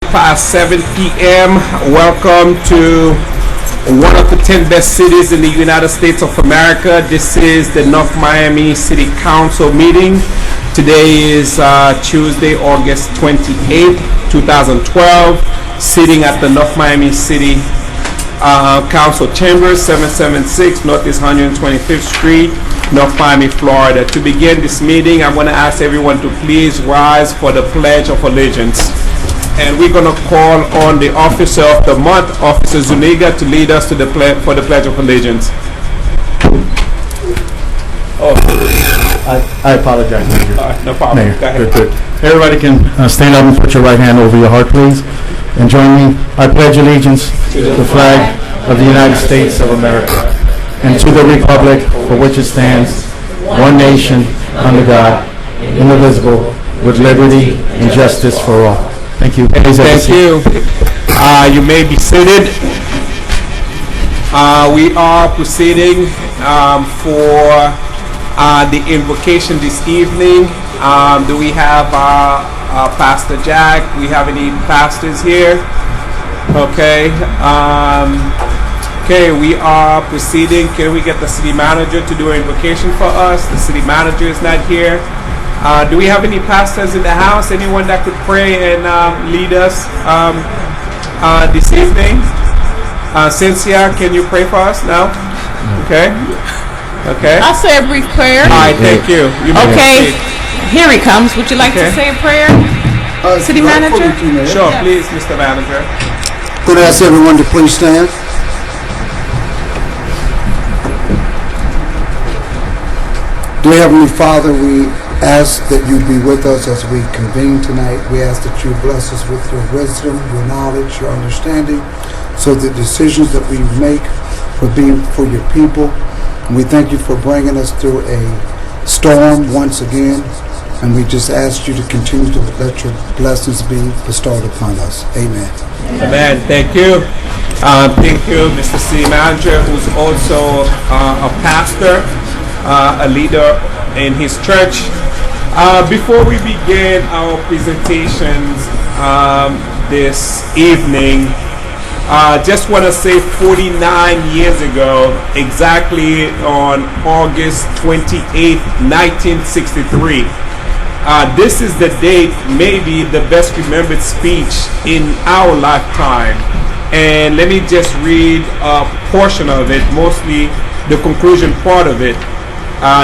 past 7 p.m. Welcome to one of the 10 best cities in the United States of America. This is the North Miami City Council meeting. Today is Tuesday, August 28th, 2012. Sitting at the North Miami City Council Chambers, 776 Northeast 125th Street, North Miami, Florida. To begin this meeting, I'm going to ask everyone to please rise for the Pledge of Allegiance. And we're going to call on the Officer of the Month, Officer Zuniga, to lead us to the for the Pledge of Allegiance. Oh, I apologize, Major. no problem. Mayor, Go ahead. good. Everybody can stand up and put your right hand over your heart, please. And join me. I pledge allegiance to the flag of the United States of America and to the republic for which it stands, one nation, under God, indivisible, with liberty and justice for all. Thank you. Thank you. You may be seated. We are proceeding for the invocation this evening. Do we have Pastor Jack? We have any pastors here? Okay. Okay, we are proceeding. Can we get the city manager to do an invocation for us? The city manager is not here. Do we have any pastors in the house? Anyone that could pray and lead us this evening? Cynthia, can you pray for us now? Okay. Okay. I'll say a brief prayer. All right, thank you. Okay, here he comes. Would you like to say a prayer, City Manager? Sure, please, Mr. Manager. Could I ask everyone to please stand? Dear Heavenly Father, we ask that you be with us as we convene tonight. We ask that you bless us with your wisdom, your knowledge, your understanding, so the decisions that we make will be for your people. And we thank you for bringing us through a storm once again. And we just ask you to continue to let your blessings be bestowed upon us. Amen. Amen. Thank you. Thank you, Mr. City Manager, who's also a pastor, a leader in his church. Before we begin our presentations this evening, just want to say 49 years ago, exactly on August 28th, 1963, this is the date, maybe the best remembered speech in our lifetime. And let me just read a portion of it, mostly the conclusion part of it,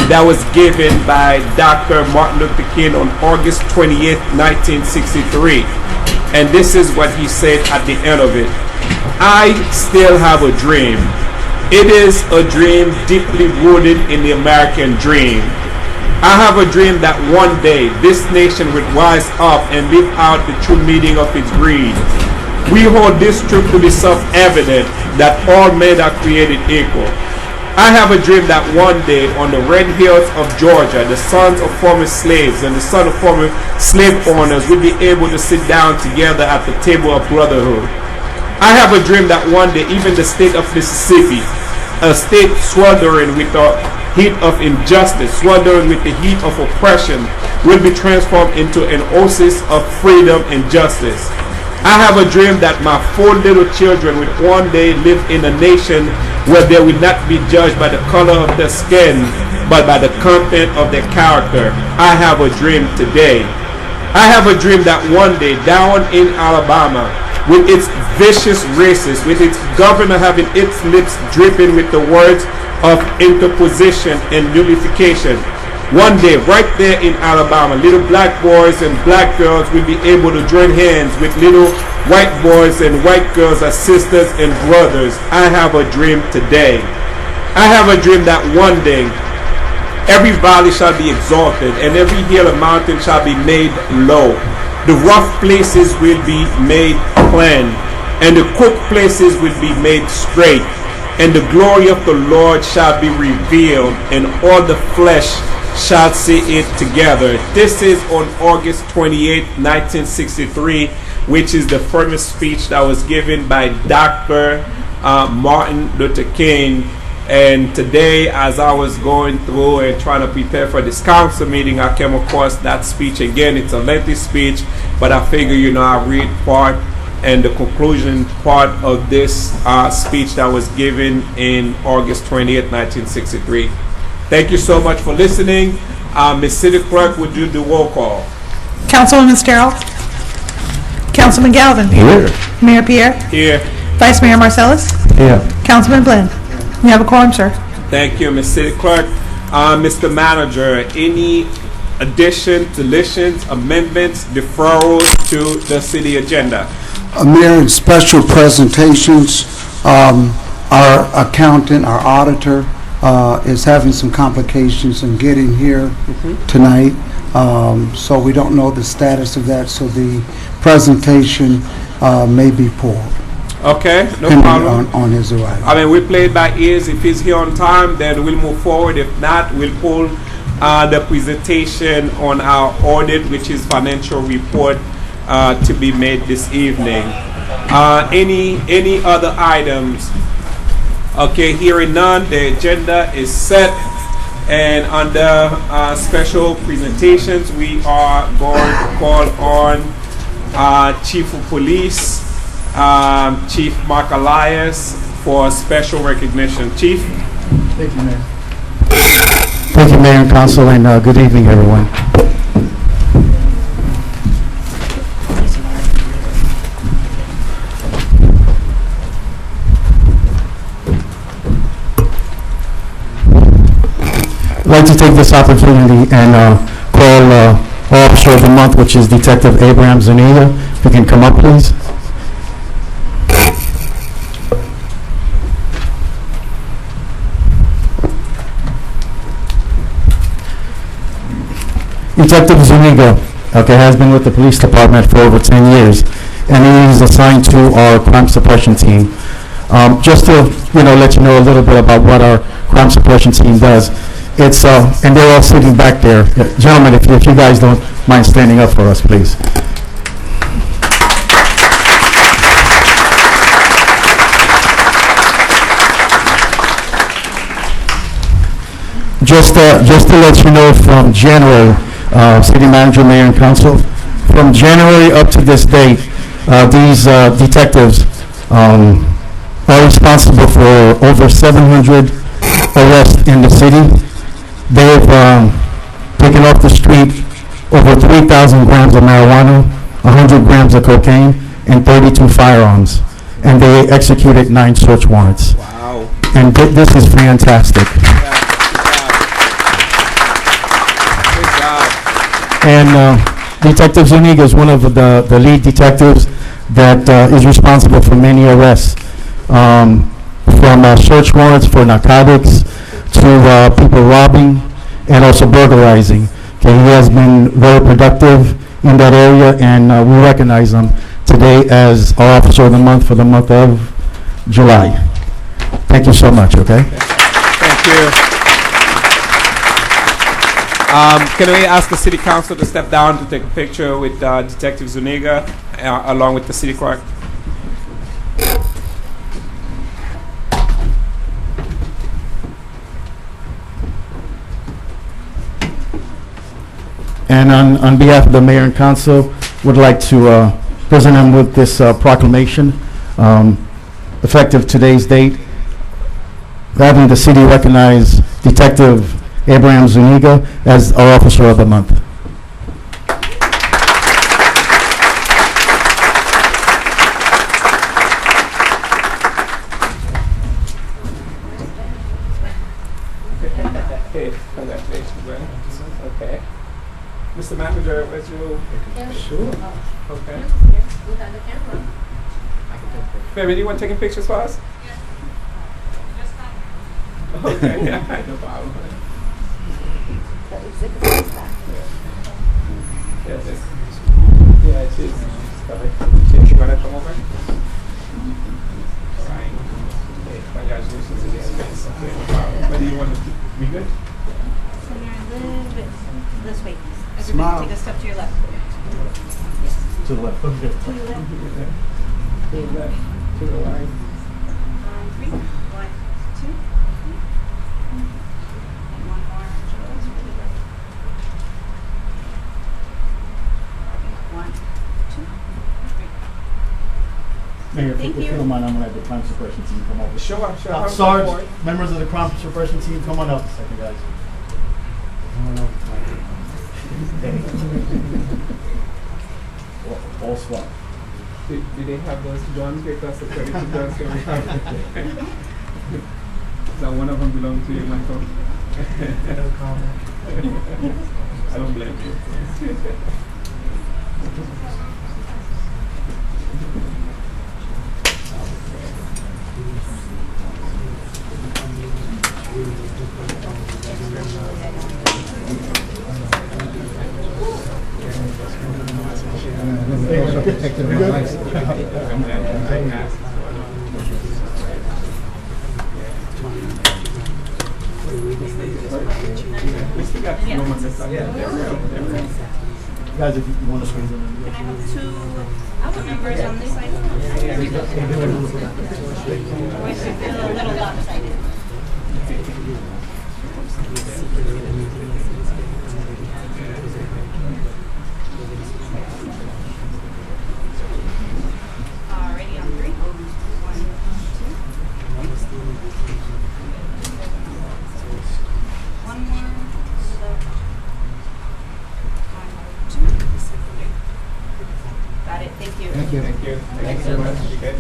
that was given by Dr. Martin Luther King on August 28th, 1963. And this is what he said at the end of it. I still have a dream. It is a dream deeply rooted in the American dream. I have a dream that one day this nation would rise up and live out the true meaning of its creed. We hold this truth to be self-evident that all men are created equal. I have a dream that one day on the red hills of Georgia, the sons of former slaves and the sons of former slave owners will be able to sit down together at the table of brotherhood. I have a dream that one day even the state of Mississippi, a state sweltering with the heat of injustice, sweltering with the heat of oppression, will be transformed into an oasis of freedom and justice. I have a dream that my 4 little children will one day live in a nation where they will not be judged by the color of their skin, but by the content of their character. I have a dream today. I have a dream that one day down in Alabama, with its vicious racists, with its governor having its lips dripping with the words of interposition and nullification, one day right there in Alabama, little black boys and black girls will be able to join hands with little white boys and white girls as sisters and brothers. I have a dream today. I have a dream that one day every valley shall be exalted and every hill and mountain shall be made low. The rough places will be made plain, and the crooked places will be made straight, and the glory of the Lord shall be revealed, and all the flesh shall see it together. This is on August 28, 1963, which is the famous speech that was given by Dr. Martin Luther King. And today, as I was going through and trying to prepare for this council meeting, I came across that speech again. It's a lengthy speech, but I figure, I'll read part and the conclusion part of this speech that was given in August 20th, 1963. Thank you so much for listening. Ms. City Clerk, would you do roll call? Councilwoman Sterrell. Councilman Galvin. Here. Mayor Pierre. Here. Vice Mayor Marcellus. Here. Councilman Blinn. You have a quorum, sir. Thank you, Ms. City Clerk. Mr. Manager, any additions, deletions, amendments, deferrals to the city agenda? Mayor, in special presentations, our accountant, our auditor, is having some complications in getting here tonight. So we don't know the status of that, so the presentation may be pulled. Okay, no depending problem. on his arrival. I mean, we play it by ears. If he's here on time, then we'll move forward. If not, we'll pull the presentation on our audit, which is financial report, to be made this evening. Any other items? Okay, hearing none, the agenda is set. And under special presentations, we are going to call on Chief of Police, Chief Mark Elias, for special recognition. Chief? Thank you, Mayor. Thank you, Mayor and Council, and good evening, everyone. I'd like to take this opportunity and call Officer of the Month, which is Detective Abraham Zuniga. If you can come up, please. Detective Zuniga, has been with the police department for over 10 years, and he is assigned to our crime suppression team. Just to, let you know a little bit about what our crime suppression team does. It's, and they're all sitting back there. Gentlemen, if you guys don't mind standing up for us, please. Just to let you know, from January, City Manager, Mayor, and Council, from January up to this date, these detectives are responsible for over 700 arrests in the city. They've taken off the street over 3,000 grams of marijuana, 100 grams of cocaine, and 32 firearms. And they executed 9 search warrants. Wow. And this is fantastic. And Detective Zuniga is one of the lead detectives that is responsible for many arrests, from search warrants for narcotics to people robbing and also burglarizing. Okay, he has been very productive in that area, and we recognize him today as our Officer of the Month for the month of July. Thank you so much, okay? Thank you. Can we ask the City Council to step down to take a picture with Detective Zuniga along with the City Clerk? And on behalf of the Mayor and Council, would like to present him with this proclamation, effective today's date, having the city recognize Detective Abraham Zuniga as our Officer of the Month. Okay. Mr. Manager, where's your... Sure. Okay. Baby, do you want taking pictures for us? Okay, yeah, no problem. Yeah, it is. Chief, you want to come over? All right. Okay, congratulations again. Okay, no problem. Where do you want to be good? So you're a little bit this way. Smile. Everybody take a step to your left. Yes. To the left. Okay. To your left. To the left, to the right. 3. 1, 2. And one more. That's really good. 1, 2, 3. Mayor, Thank if you you. don't mind, I'm gonna have the crime suppression team come over. Sure. Sarge, members of the crime suppression team, come on up a second, guys. All swap. Did they have those guns? Because the 32 guns that we have. So one of them belonged to you, Michael. No comment. I don't blame you. Guys, if you want to swing them. Can I have two members on this side? Voice would feel a little lopsided. Alrighty, on three. 1, 2. One more. To the 1, 2. Got it. Thank you. Thank you. Thank you. Thank you so much. You good?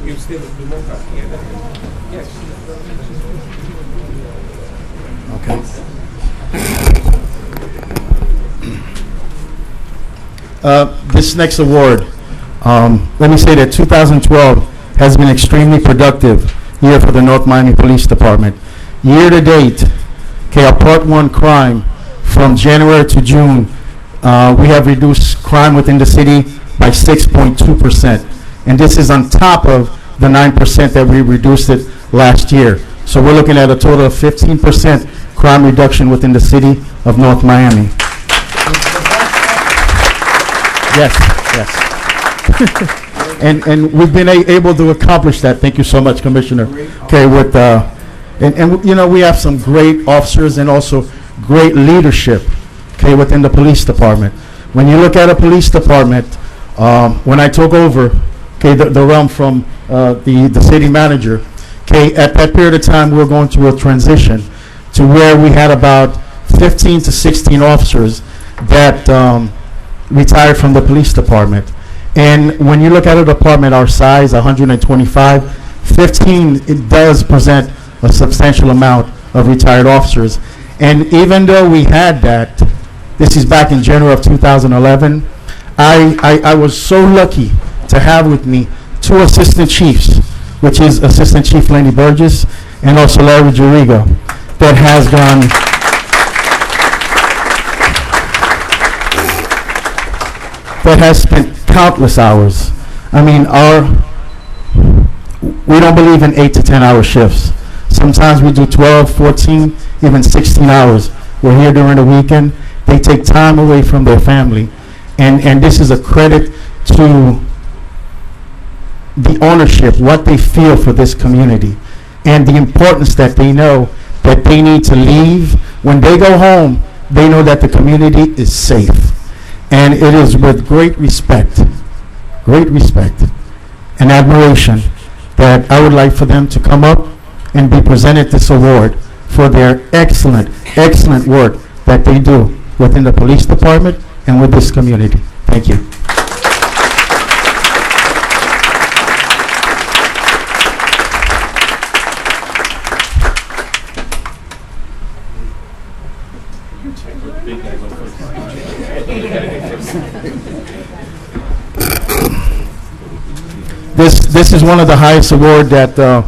You still do more copy, yes. Okay. This next award, let me say that 2012 has been extremely productive year for the North Miami Police Department. Year to date, okay, our Part 1 crime from January to June, we have reduced crime within the city by 6.2%. And this is on top of the 9% that we reduced it last year. So we're looking at a total of 15% crime reduction within the city of North Miami. Yes. And we've been able to accomplish that. Thank you so much, Commissioner. Okay, with and you know, we have some great officers and also great leadership, okay, within the police department. When you look at a police department, when I took over, okay, the realm from the city manager, okay, at that period of time, we were going through a transition to where we had about 15 to 16 officers that retired from the police department. And when you look at a department our size, 125, 15, it does present a substantial amount of retired officers. And even though we had that, this is back in January of 2011, I was so lucky to have with me 2 assistant chiefs, which is Assistant Chief Lenny Burgess and also Larry Juriga, that has gone that has spent countless hours. I mean, we don't believe in 8 to 10 hour shifts. Sometimes we do 12, 14, even 16 hours. We're here during the weekend. They take time away from their family. And this is a credit to the ownership, what they feel for this community, and the importance that they know that they need to leave. When they go home, they know that the community is safe. And it is with great respect and admiration that I would like for them to come up and be presented this award for their excellent work that they do within the police department and with this community. Thank you. This is one of the highest awards that a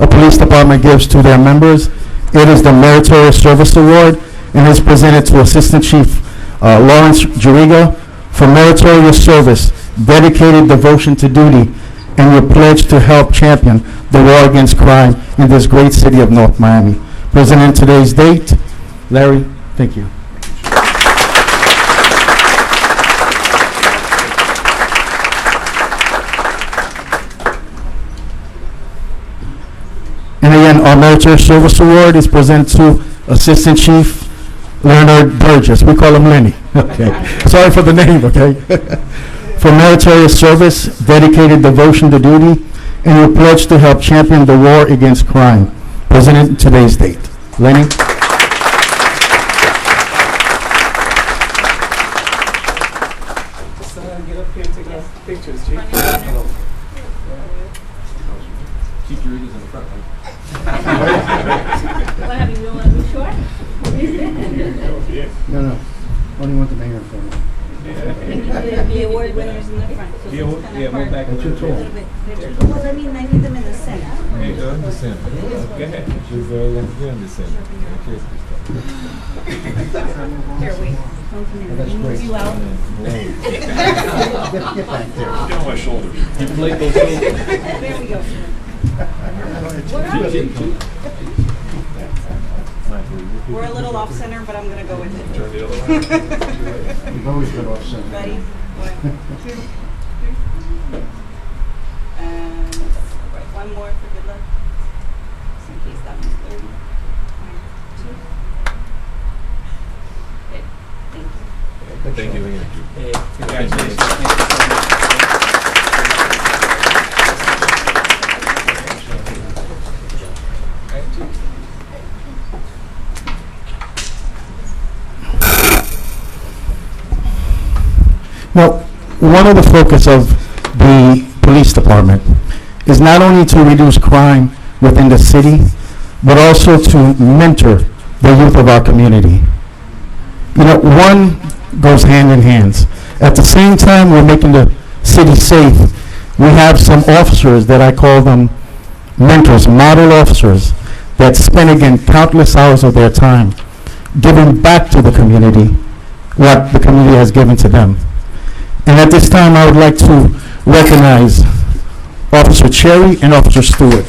police department gives to their members. It is the Meritorious Service Award, and is presented to Assistant Chief Lawrence Juriga for meritorious service, dedicated devotion to duty, and your pledge to help champion the war against crime in this great city of North Miami. Presenting today's date, Larry, thank you. And again, our Meritorious Service Award is presented to Assistant Chief Leonard Burgess. We call him Lenny. Okay. Sorry for the name, okay? For meritorious service, dedicated devotion to duty, and your pledge to help champion the war against crime. President, today's date. Lenny? Get up here and take our pictures, Chief. Keep your ears in the front. What have you want to be short? No. Only want the mayor in front of me. The award winners in the front. So Yeah, it's kinda move hard. back a little tall. A little bit. Well, I mean, I need them in the center. There you go. Go ahead. Here, wait. Don't come in. Let me move you out. Get back there. There we go. We're a little off center, but I'm gonna go with it. You've always been off center. Ready? 1, 2, 3. And one more for good luck. Just in case that one's 30. 1, 2. Okay. Thank you. Hey, congratulations. Now, one of the focus of the police department is not only to reduce crime within the city, but also to mentor the youth of our community. You know, one goes hand in hand. At the same time we're making the city safe, we have some officers that I call them mentors, model officers, that spend again countless hours of their time giving back to the community what the community has given to them. And at this time, I would like to recognize Officer Cherry and Officer Stewart.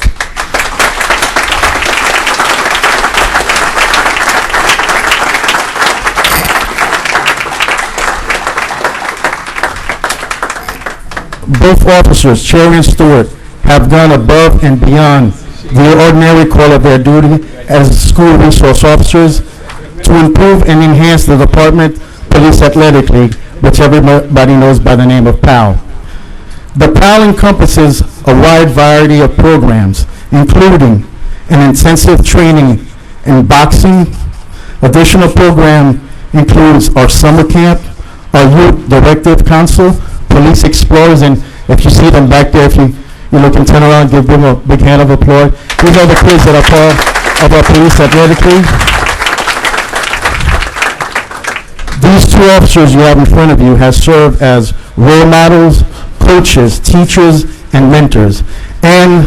Both officers, Cherry and Stewart, have gone above and beyond the ordinary call of their duty as school resource officers to improve and enhance the department police athletic league, which everybody knows by the name of PAL. The PAL encompasses a wide variety of programs, including an intensive training in boxing. Additional program includes our summer camp, our youth directive council, police explorers, and if you see them back there, if you look and turn around, give them a big hand of applause. These are the kids that are part of our police athletic league. These two officers you have in front of you have served as role models, coaches, teachers, and mentors, and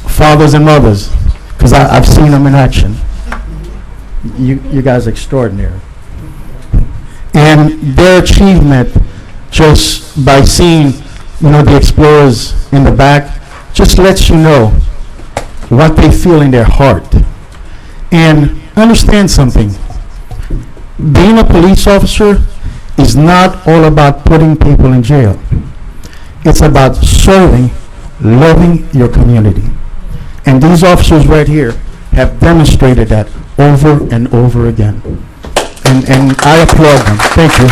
fathers and mothers, because I've seen them in action. You guys are extraordinary. And their achievement, just by seeing, the explorers in the back, just lets you know what they feel in their heart. And understand something. Being a police officer is not all about putting people in jail. It's about serving, loving your community. And these officers right here have demonstrated that over and over again. And I applaud them. Thank you.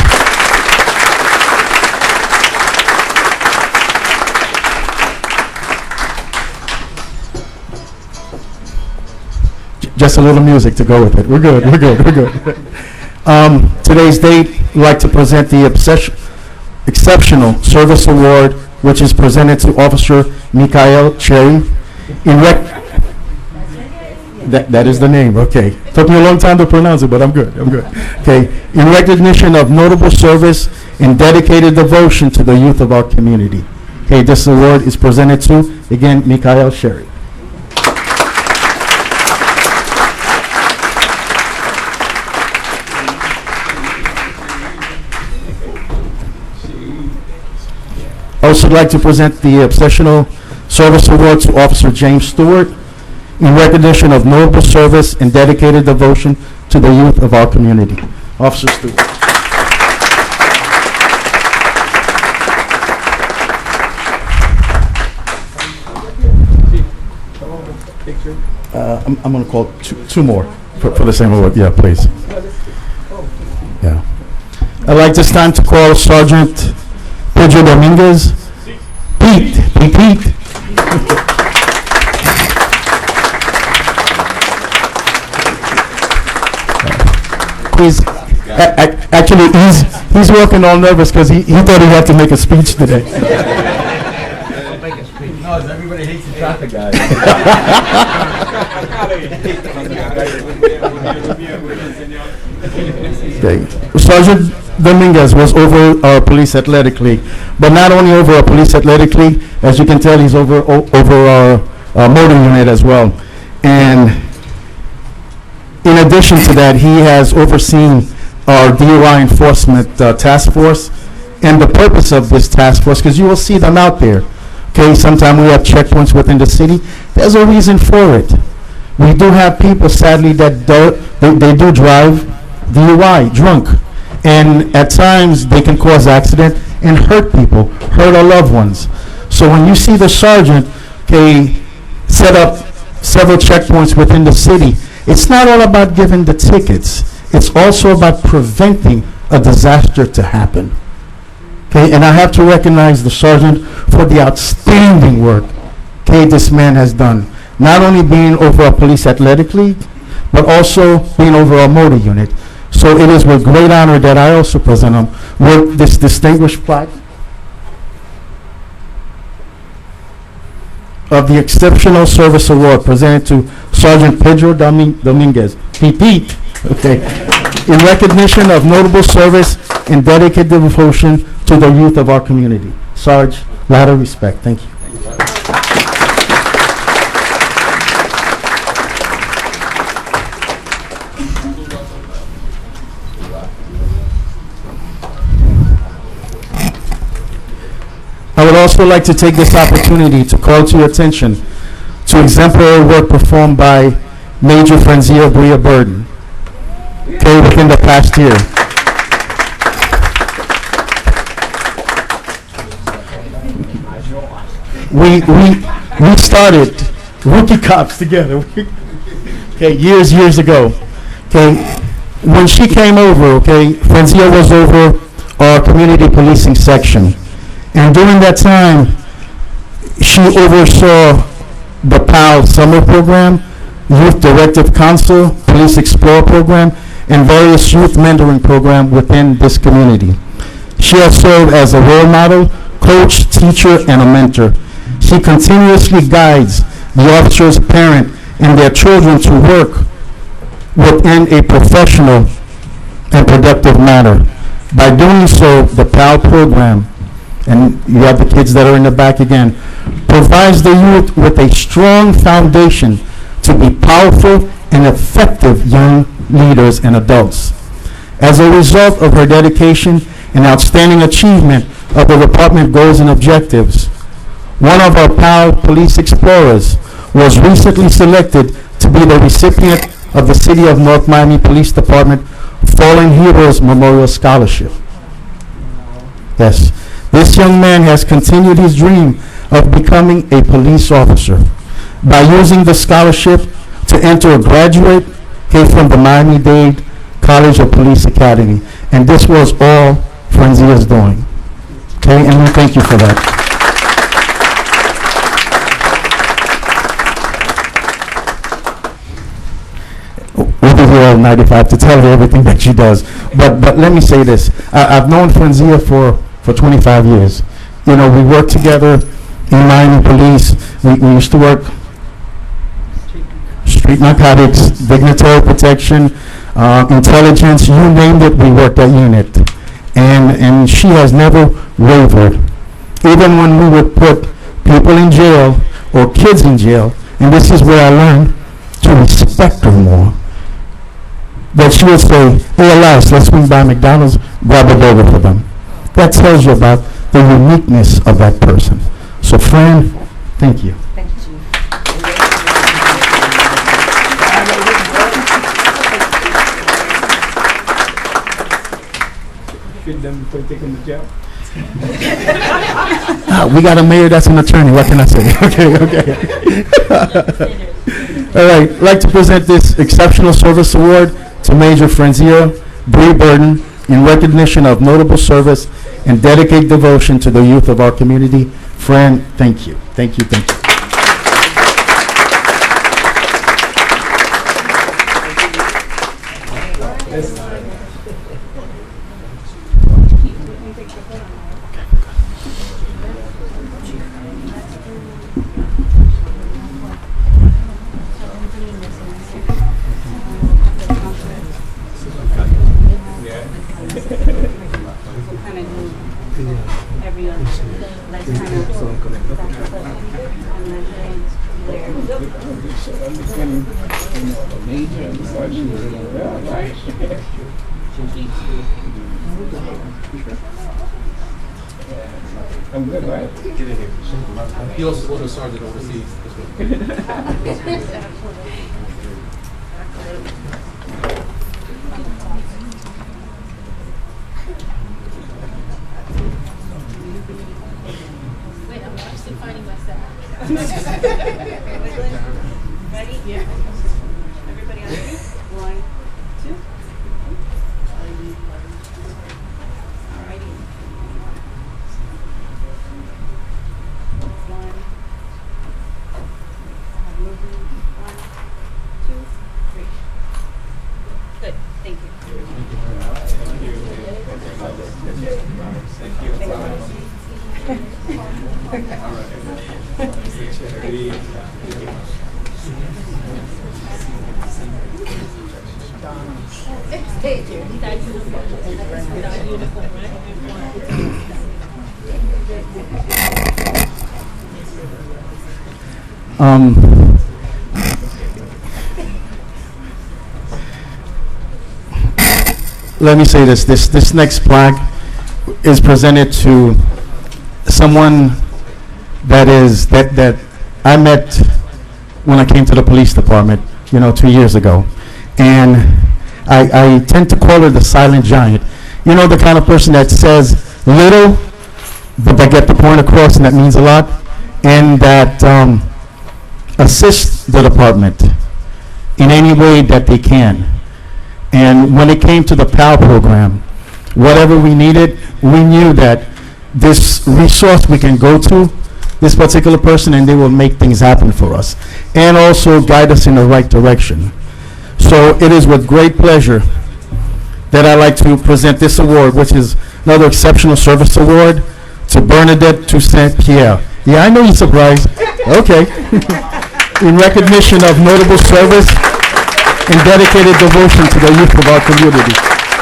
Just a little music to go with it. We're good. Today's date, I'd like to present the Exceptional Service Award, which is presented to Officer Mikhail Cherry. That is the name, okay. Took me a long time to pronounce it, but I'm good. Okay, in recognition of notable service and dedicated devotion to the youth of our community. Okay, this award is presented to, again, Mikhail Cherry. I also like to present the Exceptional Service Award to Officer James Stewart in recognition of notable service and dedicated devotion to the youth of our community. Officer Stewart. I'm going to call two more for the same award. Yeah, please. I'd like this time to call Sergeant Pedro Dominguez. Pete. Actually, he's walking all nervous because he thought he had to make a speech today. No, everybody hates the traffic guy. Okay. Sergeant Dominguez was over our police athletic league, but not only over our police athletic league, as you can tell, he's over our motor unit as well. And in addition to that, he has overseen our DUI enforcement task force. And the purpose of this task force, because you will see them out there, okay, sometimes we have checkpoints within the city. There's a reason for it. We do have people, sadly, that they do drive DUI, drunk. And at times, they can cause accident and hurt people, hurt our loved ones. So when you see the sergeant, okay, set up several checkpoints within the city, it's not all about giving the tickets. It's also about preventing a disaster to happen. Okay, and I have to recognize the sergeant for the outstanding work, okay, this man has done. Not only being over our police athletic league, but also being over our motor unit. So it is with great honor that I also present him with this distinguished plaque of the Exceptional Service Award presented to Sergeant Pedro Dominguez, Pete, okay, in recognition of notable service and dedicated devotion to the youth of our community. Sarge, a lot of respect. Thank you. I would also like to take this opportunity to call to your attention to exemplary work performed by Major Frenzia Bria Burden, okay, within the past year. We started rookie cops together, okay, years ago. Okay, when she came over, okay, Frenzia was over our community policing section. And during that time, she oversaw the PAL summer program, Youth Directive Council, Police Explorer program, and various youth mentoring program within this community. She has served as a role model, coach, teacher, and a mentor. She continuously guides the officers' parent and their children to work within a professional and productive manner. By doing so, the PAL program, and you have the kids that are in the back again, provides the youth with a strong foundation to be powerful and effective young leaders and adults. As a result of her dedication and outstanding achievement of the department goals and objectives, one of our PAL Police Explorers was recently selected to be the recipient of the City of North Miami Police Department Fallen Heroes Memorial Scholarship. Yes. This young man has continued his dream of becoming a police officer by using the scholarship to enter a graduate from the Miami-Dade College of Police Academy. And this was all Frenzia is doing. Okay, and we thank you for that. We'll be here all 95 to tell you everything that she does. But let me say this. I've known Frenzia for 25 years. You know, we worked together in Miami Police. We used to work street narcotics, dignitary protection, intelligence, you named it, we worked that unit. And she has never wavered. Even when we would put people in jail or kids in jail, and this is where I learned to respect her more, that she would say, hey Elias, let's swing by McDonald's, grab a burger for them. That tells you about the uniqueness of that person. So, friend, thank you. Thank you, Chief. Fit them before you take them to jail. We got a mayor that's an attorney. What can I say? Okay. All right. I'd like to present this Exceptional Service Award to Major Frenzia Bria Burden in recognition of notable service and dedicated devotion to the youth of our community. Fran, thank you. Thank you, thank you. I'm good, right? He also was a sergeant overseas. Wait, I'm still finding myself. Ready? Yeah. Everybody on three? 1, 2. Alrighty. 1. Moving. 1, 2, 3. Good. Thank you. Let me say this. This next plaque is presented to someone that I met when I came to the police department, 2 years ago. And I tend to call her the silent giant. The kind of person that says little, but they get the point across, and that means a lot, and that assists the department in any way that they can. And when it came to the PAL program, whatever we needed, we knew that this resource we can go to this particular person and they will make things happen for us and also guide us in the right direction. So it is with great pleasure that I'd like to present this award, which is another Exceptional Service Award, to Bernadette Toussaint Pierre. Yeah, I know you're surprised. Okay. In recognition of notable service and dedicated devotion to the youth of our community.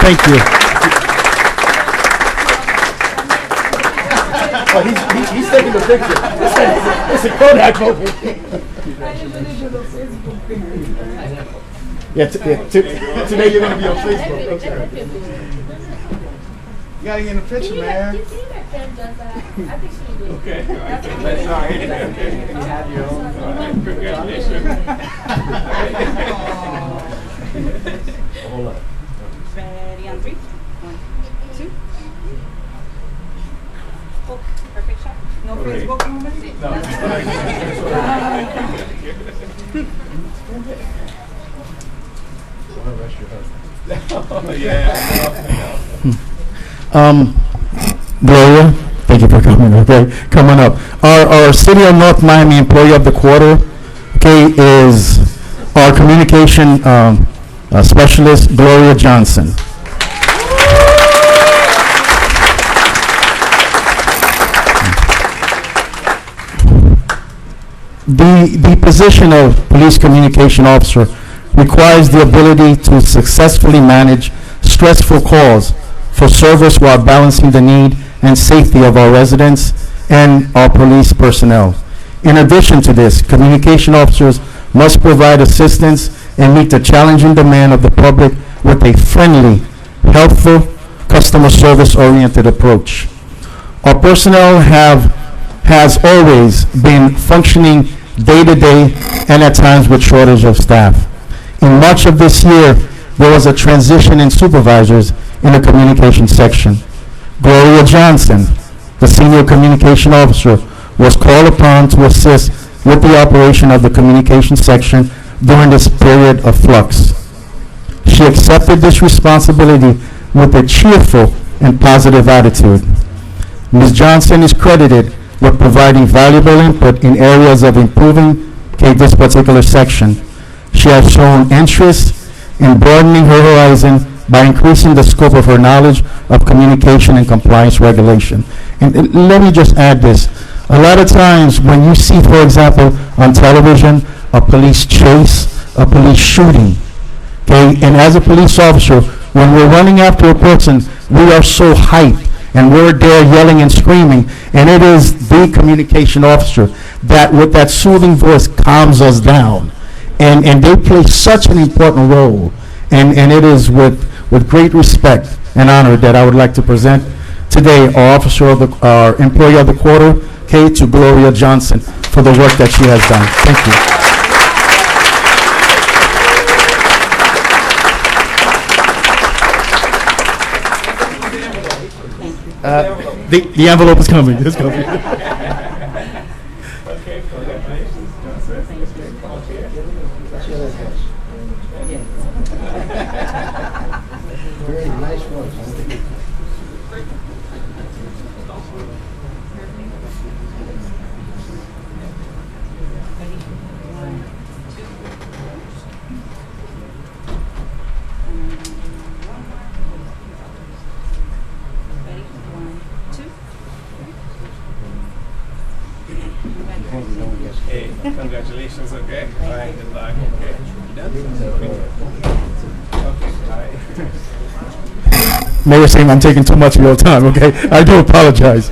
Thank you. Oh, he's taking the picture. It's a Kodak moment. Yeah, today you're going to be on Facebook. Okay. You gotta get in the picture, man. You see that Kim does that? I think she would. Okay. That's all right. You have your own. All right. Congratulations. Hold on. Ready on 3. 1, 2. Oh, perfect shot. No Facebook moment? Oh, yeah. Gloria, thank you for coming, okay? Coming up. Our City of North Miami Employee of the Quarter, okay, is our communication specialist, Gloria Johnson. The position of police communication officer requires the ability to successfully manage stressful calls for service while balancing the need and safety of our residents and our police personnel. In addition to this, communication officers must provide assistance and meet the challenging demand of the public with a friendly, helpful, customer service-oriented approach. Our personnel has always been functioning day to day and at times with shortage of staff. In March of this year, there was a transition in supervisors in the communication section. Gloria Johnson, the senior communication officer, was called upon to assist with the operation of the communication section during this period of flux. She accepted this responsibility with a cheerful and positive attitude. Ms. Johnson is credited with providing valuable input in areas of improving this particular section. She has shown interest in broadening her horizon by increasing the scope of her knowledge of communication and compliance regulation. And let me just add this. A lot of times when you see, for example, on television, a police chase, a police shooting, and as a police officer, when we're running after a person, we are so hyped, and we're there yelling and screaming, and it is the communication officer that with that soothing voice calms us down. And they play such an important role. And it is with great respect and honor that I would like to present today our employee of the quarter, to Gloria Johnson, for the work that she has done. Thank you. The envelope is coming. It's coming. Okay, congratulations, Johnson. Very nice work. Hey, congratulations, okay? All right, good luck. Okay. You done? Okay, all right. Mayor saying I'm taking too much of your time, okay? I do apologize.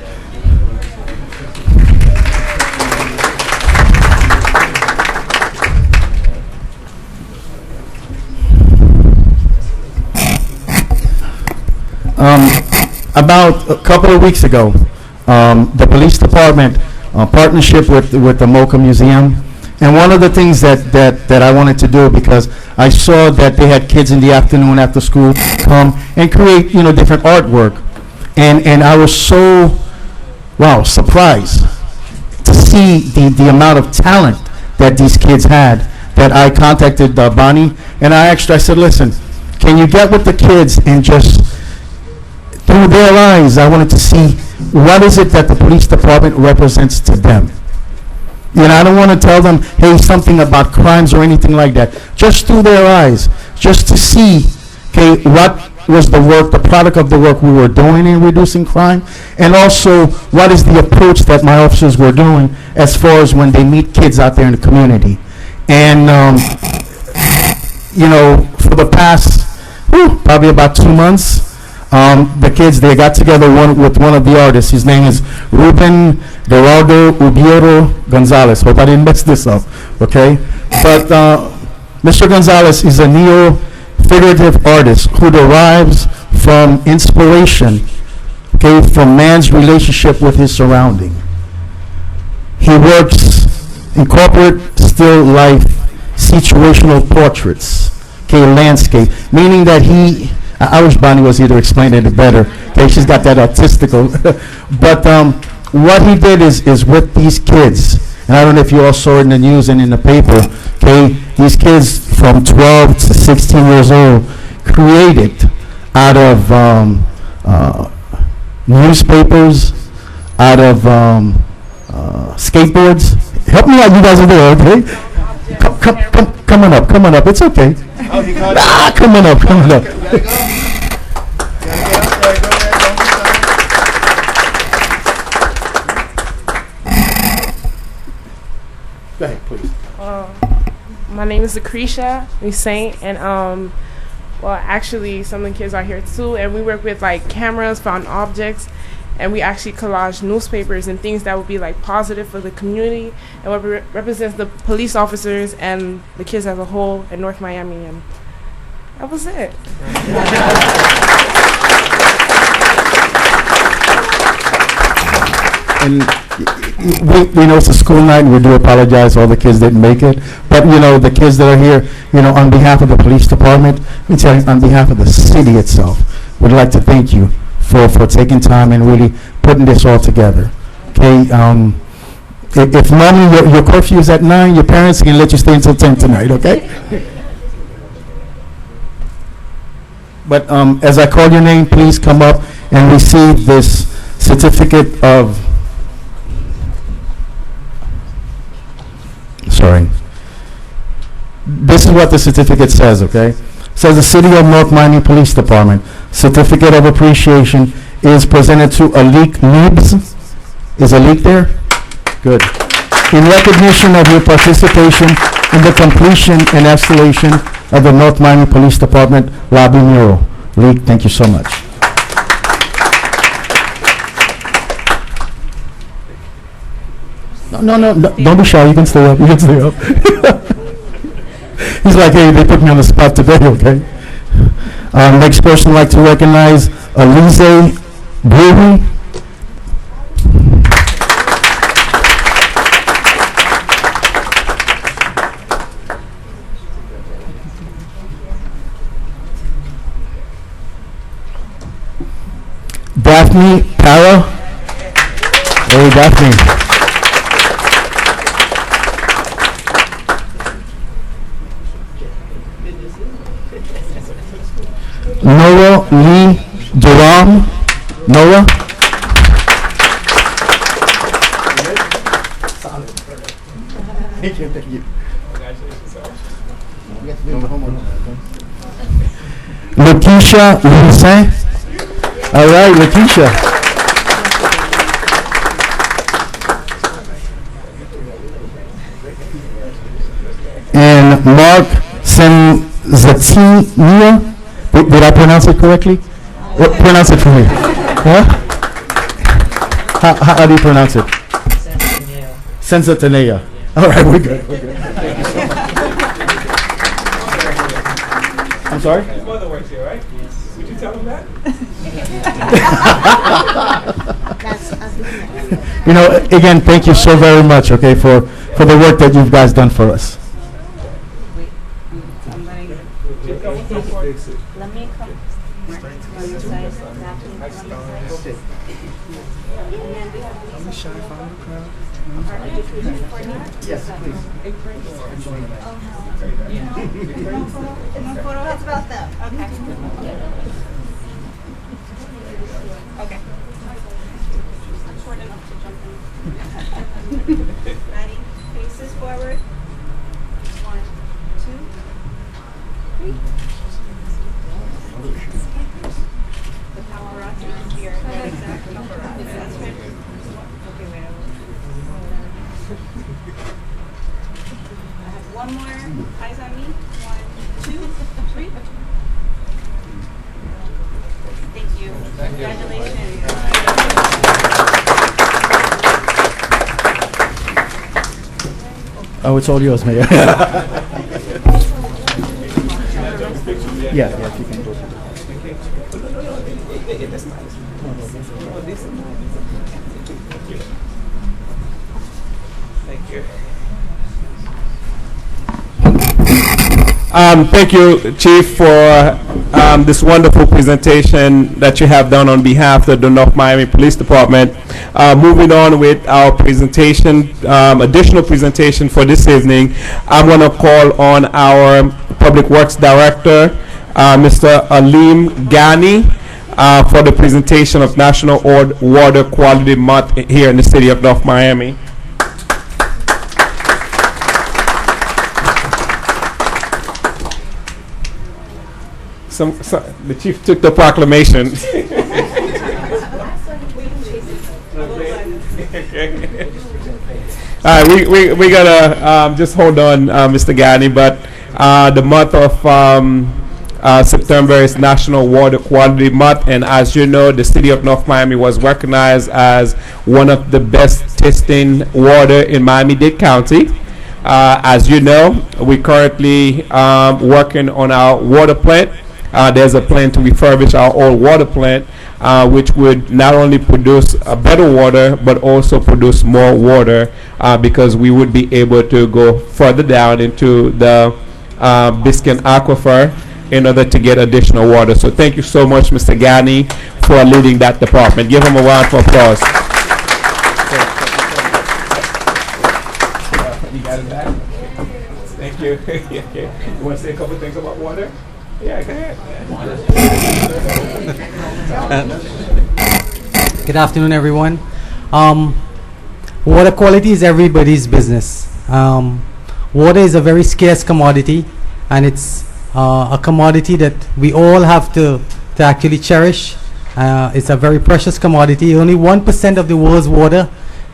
About a couple of weeks ago, the police department partnership with the MoCA Museum, and one of the things that I wanted to do, because I saw that they had kids in the afternoon after school come and create different artwork, and I was so surprised to see the amount of talent that these kids had, that I contacted Bonnie, and I said, listen, can you get with the kids and just through their eyes, I wanted to see what is it that the police department represents to them. I don't want to tell them, hey, something about crimes or anything like that. Just through their eyes, just to see, what was the work, the product of the work we were doing in reducing crime, and also what is the approach that my officers were doing as far as when they meet kids out there in the community. And, for the past, probably about 2 months, the kids, they got together with one of the artists. His name is Ruben Gerardo Ubiero Gonzalez. Hope I didn't mess this up, okay? But Mr. Gonzalez is a neo-figurative artist who derives from inspiration, from man's relationship with his surrounding. He works in corporate still life situational portraits, landscape, meaning that I wish Bonnie was here to explain it better. She's got that artistical. But what he did is with these kids, and I don't know if you all saw it in the news and in the paper, these kids from 12 to 16 years old created out of newspapers, out of skateboards. Help me out, you guys are there, okay? Come on up. It's okay. Come on up. Go ahead, please. My name is Lucretia Saint, and actually some of the kids are here too, and we work with cameras, found objects, and we actually collage newspapers and things that would be positive for the community and what represents the police officers and the kids as a whole in North Miami, and that was it. And we know it's a school night, and we do apologize all the kids didn't make it, but the kids that are here, on behalf of the police department, let me tell you, on behalf of the city itself, we'd like to thank you for taking time and really putting this all together. If mommy, your curfew is at 9, your parents can let you stay until 10 tonight, okay? But as I call your name, please come up and receive this certificate of, sorry. This is what the certificate says, okay? It says the City of North Miami Police Department Certificate of Appreciation is presented to Alik Neebs. Is Alik there? Good. In recognition of your participation in the completion and installation of the North Miami Police Department lobby mural. Alik, thank you so much. No, don't be shy. You can stay up. You can stay up. He's like, hey, they put me on the spot today, okay? Next person I'd like to recognize Alize Brewery. Daphne Para. Hey, Daphne. Noah Lee Duram. Noah. Thank you. Lakeisha Lucin. All right, Lakeisha. And Mark Senzatina. Did I pronounce it correctly? Pronounce it for me. Huh? How do you pronounce it? Senzatinea. All right, we're good. I'm sorry? His mother works here, right? Yes. Would you tell him that? You know, again, thank you so very much, okay, for the work that you guys done for us. Let me come. Yes, please. Photo has about them. Okay. Okay. I'm short enough to jump in. Ready? Faces forward. 1, 2, 3. The paparazzi is here. That's exactly paparazzi. That's right. Okay, wait. I have one more. Eyes on me. 1, 2, 3. Thank you. Congratulations. Oh, it's all yours, Mayor. Yeah, if you can go. Thank you. Thank you, Chief, for this wonderful presentation that you have done on behalf of the North Miami Police Department. Moving on with our presentation, additional presentation for this evening, I'm going to call on our Public Works Director, Mr. Alim Ghani, for the presentation of National Water Quality Month here in the city of North Miami. The chief took the proclamation. All right, we gotta just hold on, Mr. Ghani, but the month of September is National Water Quality Month, and as you know, the city of North Miami was recognized as one of the best tasting water in Miami-Dade County. As you know, we currently working on our water plant. There's a plan to refurbish our old water plant, which would not only produce better water, but also produce more water, because we would be able to go further down into the Biscayne Aquifer in order to get additional water. So thank you so much, Mr. Ghani, for leading that department. Give him a round of applause. You got it back? Thank you. You want to say a couple things about water? Yeah, go ahead. Good afternoon, everyone. Water quality is everybody's business. Water is a very scarce commodity, and it's a commodity that we all have to actually cherish. It's a very precious commodity. Only 1% of the world's water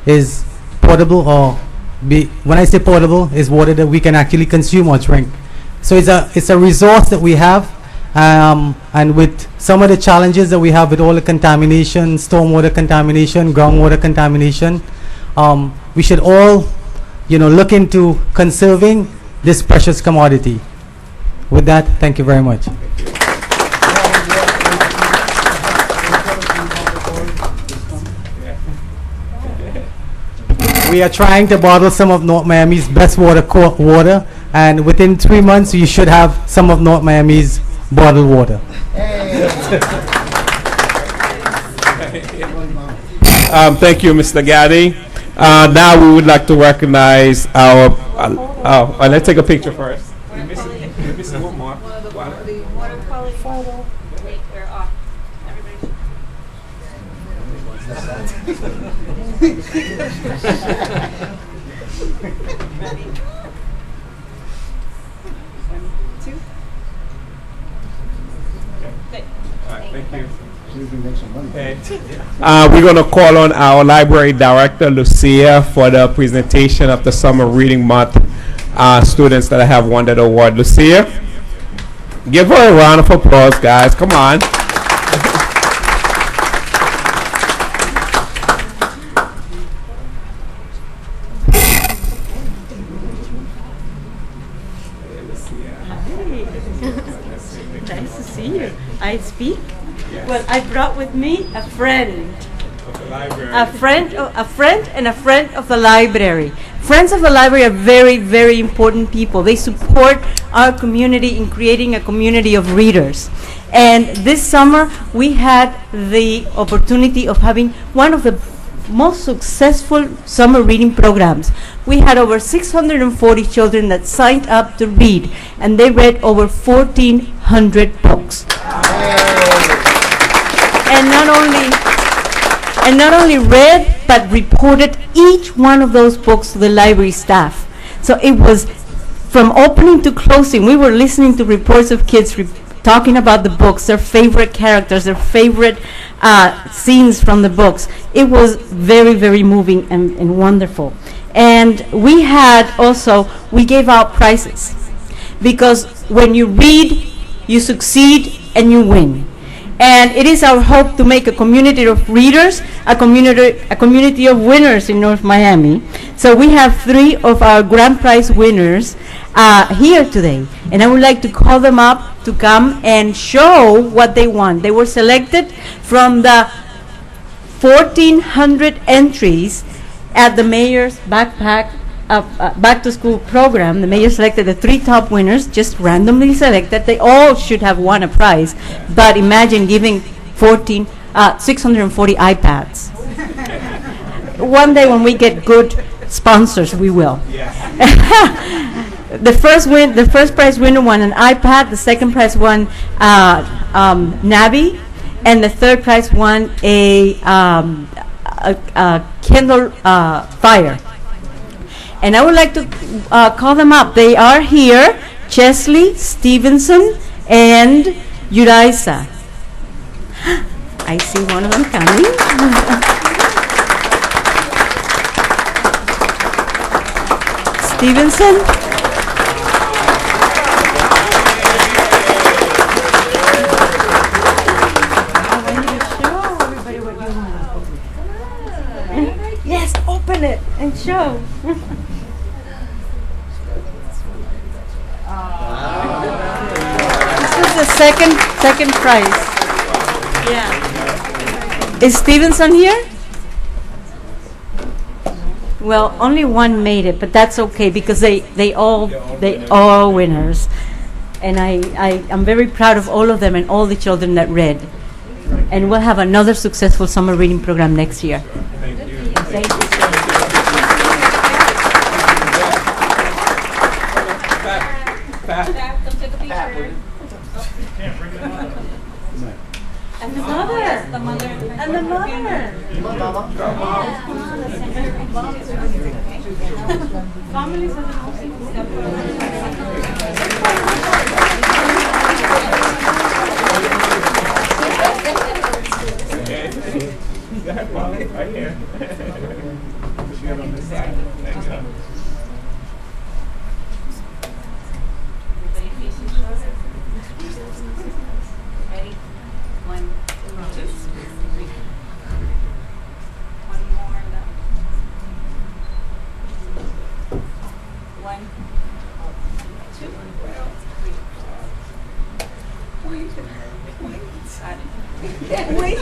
is potable, when I say potable, is water that we can actually consume or drink. So it's a resource that we have, and with some of the challenges that we have with all the contamination, stormwater contamination, groundwater contamination, we should all, look into conserving this precious commodity. With that, thank you very much. We are trying to bottle some of North Miami's best water, and within 3 months, you should have some of North Miami's bottled water. Thank you, Mr. Gaddy. Now we would like to recognize our. Let's take a picture first. We're missing one more. Water quality photo. Wait, we're off. Everybody. Ready? 1, 2. Good. Thank you. Okay. We're going to call on our library director, Lucia, for the presentation of the Summer Reading Month students that have won that award. Lucia, give her a round of applause, guys. Come on. Nice to see you. I speak. Well, I brought with me a friend. A friend and a friend of the library. Friends of the library are very, very important people. They support our community in creating a community of readers. And this summer, we had the opportunity of having one of the most successful summer reading programs. We had over 640 children that signed up to read, and they read over 1,400 books. And not only read, but reported each one of those books to the library staff. So it was from opening to closing. We were listening to reports of kids talking about the books, their favorite characters, their favorite scenes from the books. It was very, very moving and wonderful. And we gave out prizes, because when you read, you succeed and you win. And it is our hope to make a community of readers, a community of winners in North Miami. So we have 3 of our grand prize winners here today. And I would like to call them up to come and show what they won. They were selected from the 1,400 entries at the mayor's back to school program. The mayor selected the 3 top winners, just randomly selected. They all should have won a prize, but imagine giving 640 iPads. One day when we get good sponsors, we will. The first prize winner won an iPad. The second prize won Navi, and the third prize won a Kindle Fire. And I would like to call them up. They are here: Chesley, Stevenson, and Uraisa. I see one of them coming. Stevenson. Yes, open it and show. This is the second prize. Yeah. Is Stevenson here? Well, only one made it, but that's okay, because they all winners. And I'm very proud of all of them and all the children that read. And we'll have another successful summer reading program next year. Thank you. Thank you. Come take a picture. And the mother. Yes, the mother. And the mother. Families are the most Right here. On this side. There you go. Everybody face each other. Ready? 1, 2, 3. One more left. 1, 2, 3. Got it. Wait.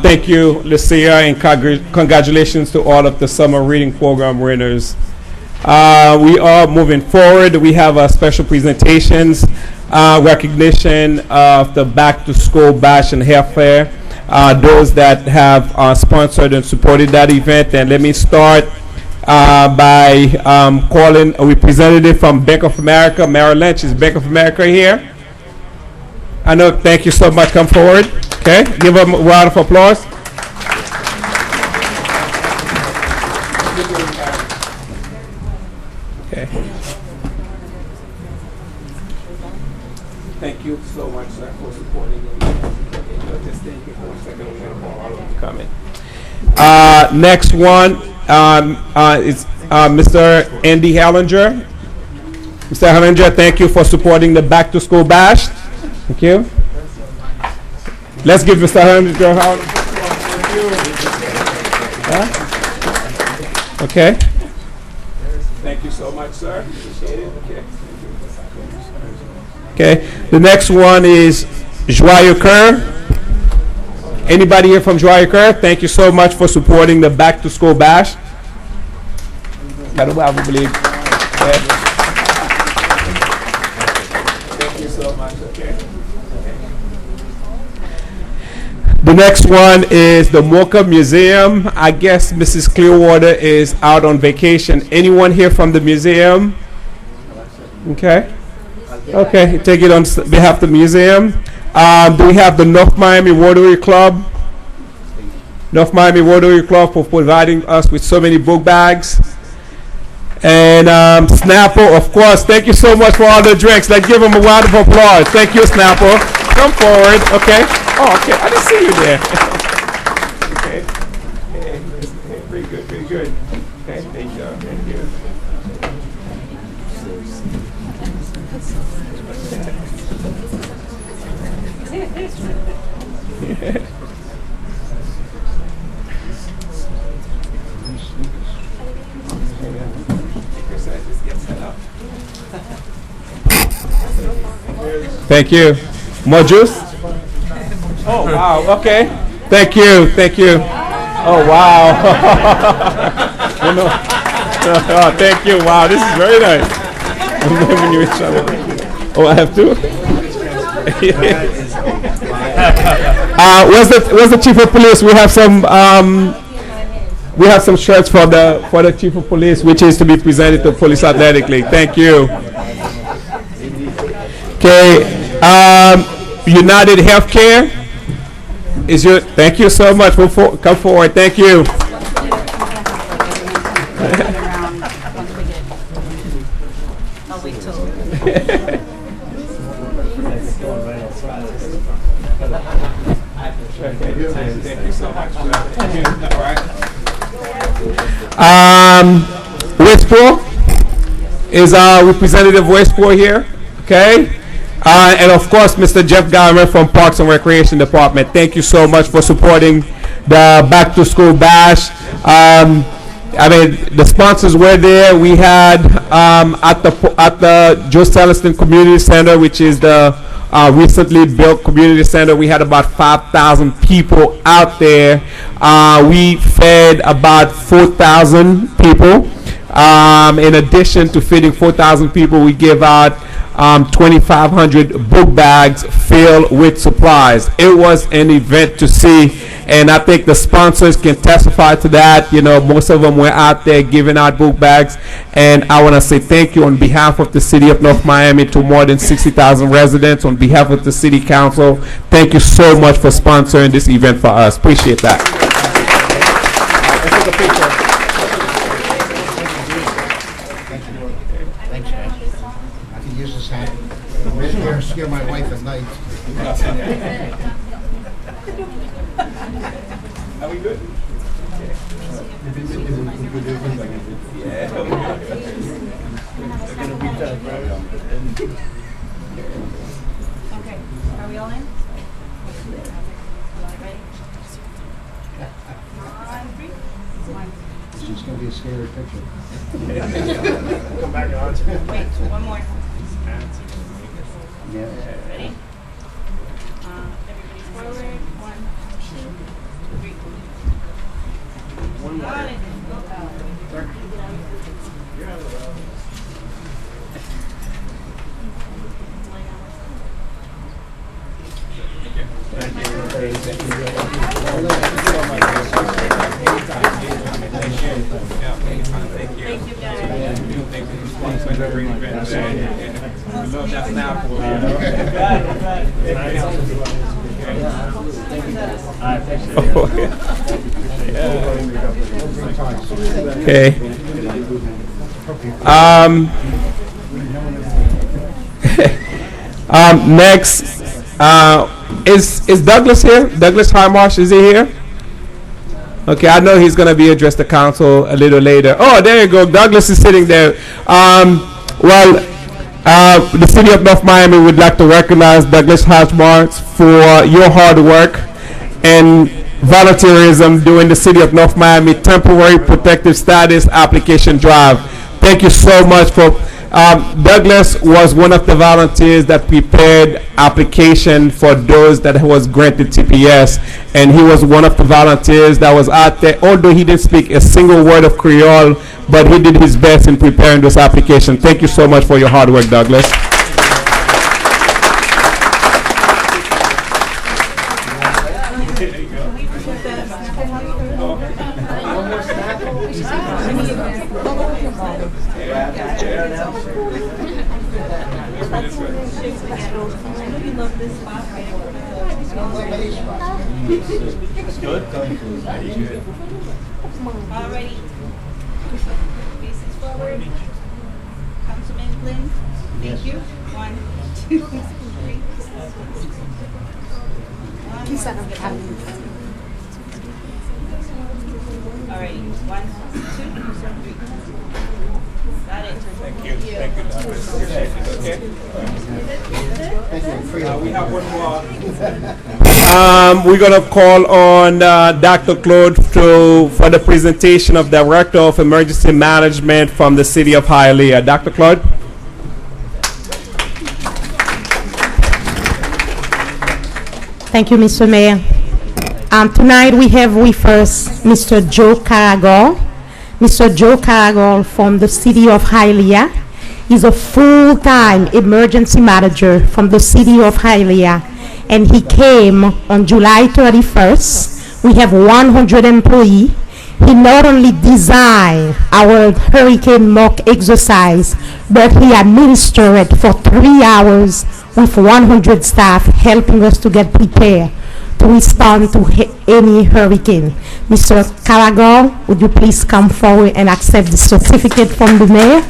Thank you, Lucia, and congratulations to all of the summer reading program winners. We are moving forward. We have special presentations, recognition of the Back to School Bash and Hair Fair, those that have sponsored and supported that event. And let me start by calling a representative from Bank of America. Merrill Lynch. Is Bank of America here? I know. Thank you so much. Come forward. Okay. Give them a round of applause. Okay. Thank you so much, sir, for supporting me. Just thank you for a second. We're going to call all of you coming. Next one is Mr. Andy Hellinger. Mr. Hellinger, thank you for supporting the Back to School Bash. Thank you. Let's give Mr. Hellinger a round. Huh? Okay. Thank you so much, sir. Appreciate it. Okay. Okay. The next one is Joyeux Coeur. Anybody here from Joyeux Coeur? Thank you so much for supporting the Back to School Bash. I believe. Thank you so much. Okay. The next one is the Mocha Museum. I guess Mrs. Clearwater is out on vacation. Anyone here from the museum? Okay. Okay, take it on behalf of the museum. Do we have the North Miami Rotary Club? North Miami Rotary Club for providing us with so many book bags. And Snapple, of course. Thank you so much for all the drinks. Let's give them a round of applause. Thank you, Snapple. Come forward. Okay. Oh, okay. I didn't see you there. Okay. Okay. Pretty good. Pretty good. Okay. Thank you. Thank you. Thank you. More juice? Oh, wow. Okay. Thank you. Thank you. Oh, wow. Oh, thank you. Wow, this is very nice. Oh, I have two? Where's the chief of police? We have some shirts for the chief of police, which is to be presented to police athletically. Thank you. Okay. United Healthcare is your. Thank you so much. Come forward. Thank you. I'll wait till. Thank you so much. Westport is our representative Westport here. Okay. And of course, Mr. Jeff Garmer from Parks and Recreation Department. Thank you so much for supporting the Back to School Bash. I mean, the sponsors were there. We had at the Joe Celestin Community Center, which is the recently built community center. We had about 5,000 people out there. We fed about 4,000 people. In addition to feeding 4,000 people, we gave out 2,500 book bags filled with supplies. It was an event to see, and I think the sponsors can testify to that. You know, most of them were out there giving out book bags, and I want to say thank you on behalf of the city of North Miami to more than 60,000 residents. On behalf of the city council, thank you so much for sponsoring this event for us. Appreciate that. Scare my wife at night. Are we good? Okay, are we all in? Ready? 1, 3. 1. It's just going to be a scary picture. Come back on. Wait, one more. Yeah. Ready? Everybody forward. 1, 2, 3. One more. Thank you, guys. We love that snap for Okay. Next, is Douglas here? Douglas Highmarsh, is he here? Okay, I know he's going to be addressed to council a little later. Oh, there you go. Douglas is sitting there. The city of North Miami would like to recognize Douglas Highmarsh for your hard work and volunteerism during the city of North Miami temporary protective status application drive. Thank you so much for Douglas was one of the volunteers that prepared application for those that was granted TPS, and he was one of the volunteers that was out there. Although he didn't speak a single word of Creole, but he did his best in preparing this application. Thank you so much for your hard work, Douglas. Alrighty. Faces forward. Councilman Flynn. Thank you. 1, 2, 3. Alright. 1, 2, 3. Got it. Thank you. Thank you. Okay. We have one more. We're going to call on Dr. Claude for the presentation of Director of Emergency Management from the City of Hialeah. Dr. Claude? Thank you, Mr. Mayor. Tonight we have with us Mr. Joe Caragol. Mr. Joe Caragol from the City of Hialeah is a full-time emergency manager from the City of Hialeah, and he came on July 31st. We have 100 employees. He not only designed our hurricane mock exercise, but he administered it for 3 hours with 100 staff helping us to get prepared to respond to any hurricane. Mr. Caragol, would you please come forward and accept the certificate from the mayor?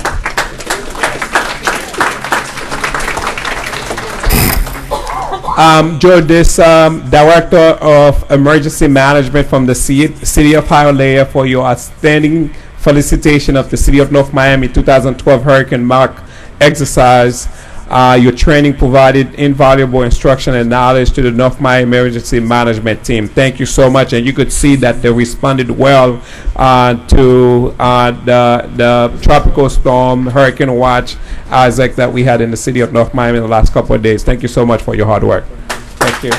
Joe, this Director of Emergency Management from the City of Hialeah for your outstanding felicitation of the City of North Miami 2012 Hurricane Mock Exercise. Your training provided invaluable instruction and knowledge to the NoMi emergency management team. Thank you so much. And you could see that they responded well to the tropical storm, Hurricane Watch, Isaac, that we had in the city of NoMi in the last couple of days. Thank you so much for your hard work. Thank you.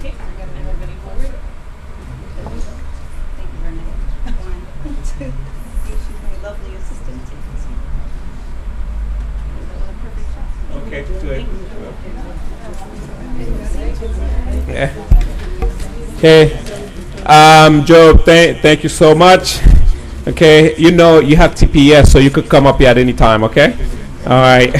Okay, we're gonna move everybody forward. Thank you, Renee. 1, 2. She's my lovely assistant. Okay, good. Okay. Joe, thank you so much. Okay, you know you have TPS, so you could come up here at any time, okay? All right.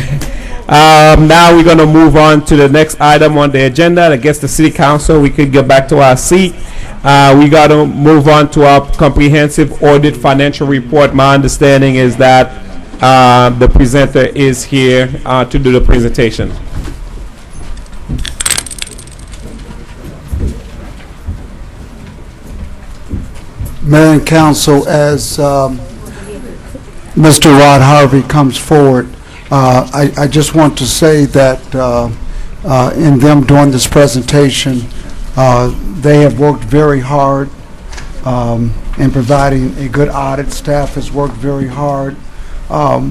Now we're going to move on to the next item on the agenda. I guess the city council, we could get back to our seat. We got to move on to our comprehensive audit financial report. My understanding is that the presenter is here to do the presentation. Mayor and Council, as Mr. Rod Harvey comes forward, I just want to say that in them doing this presentation, they have worked very hard in providing a good audit. Staff has worked very hard.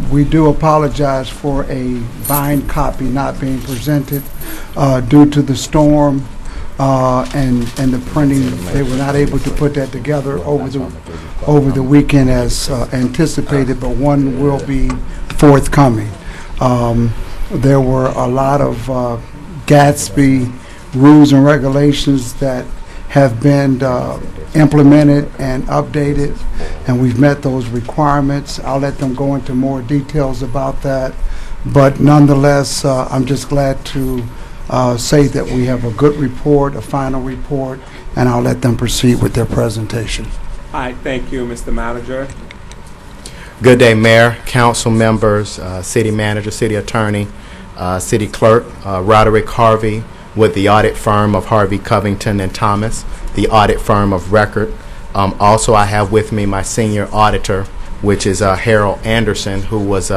We do apologize for a bind copy not being presented due to the storm and the printing. They were not able to put that together over the weekend as anticipated, but one will be forthcoming. There were a lot of Gatsby rules and regulations that have been implemented and updated, and we've met those requirements. I'll let them go into more details about that, but nonetheless, I'm just glad to say that we have a good report, a final report, and I'll let them proceed with their presentation. All right, thank you, Mr. Manager. Good day, Mayor, council members, city manager, city attorney, city clerk, Roderick Harvey with the audit firm of Harvey, Covington & Thomas, the audit firm of record. Also, I have with me my senior auditor, which is Harold Anderson, who was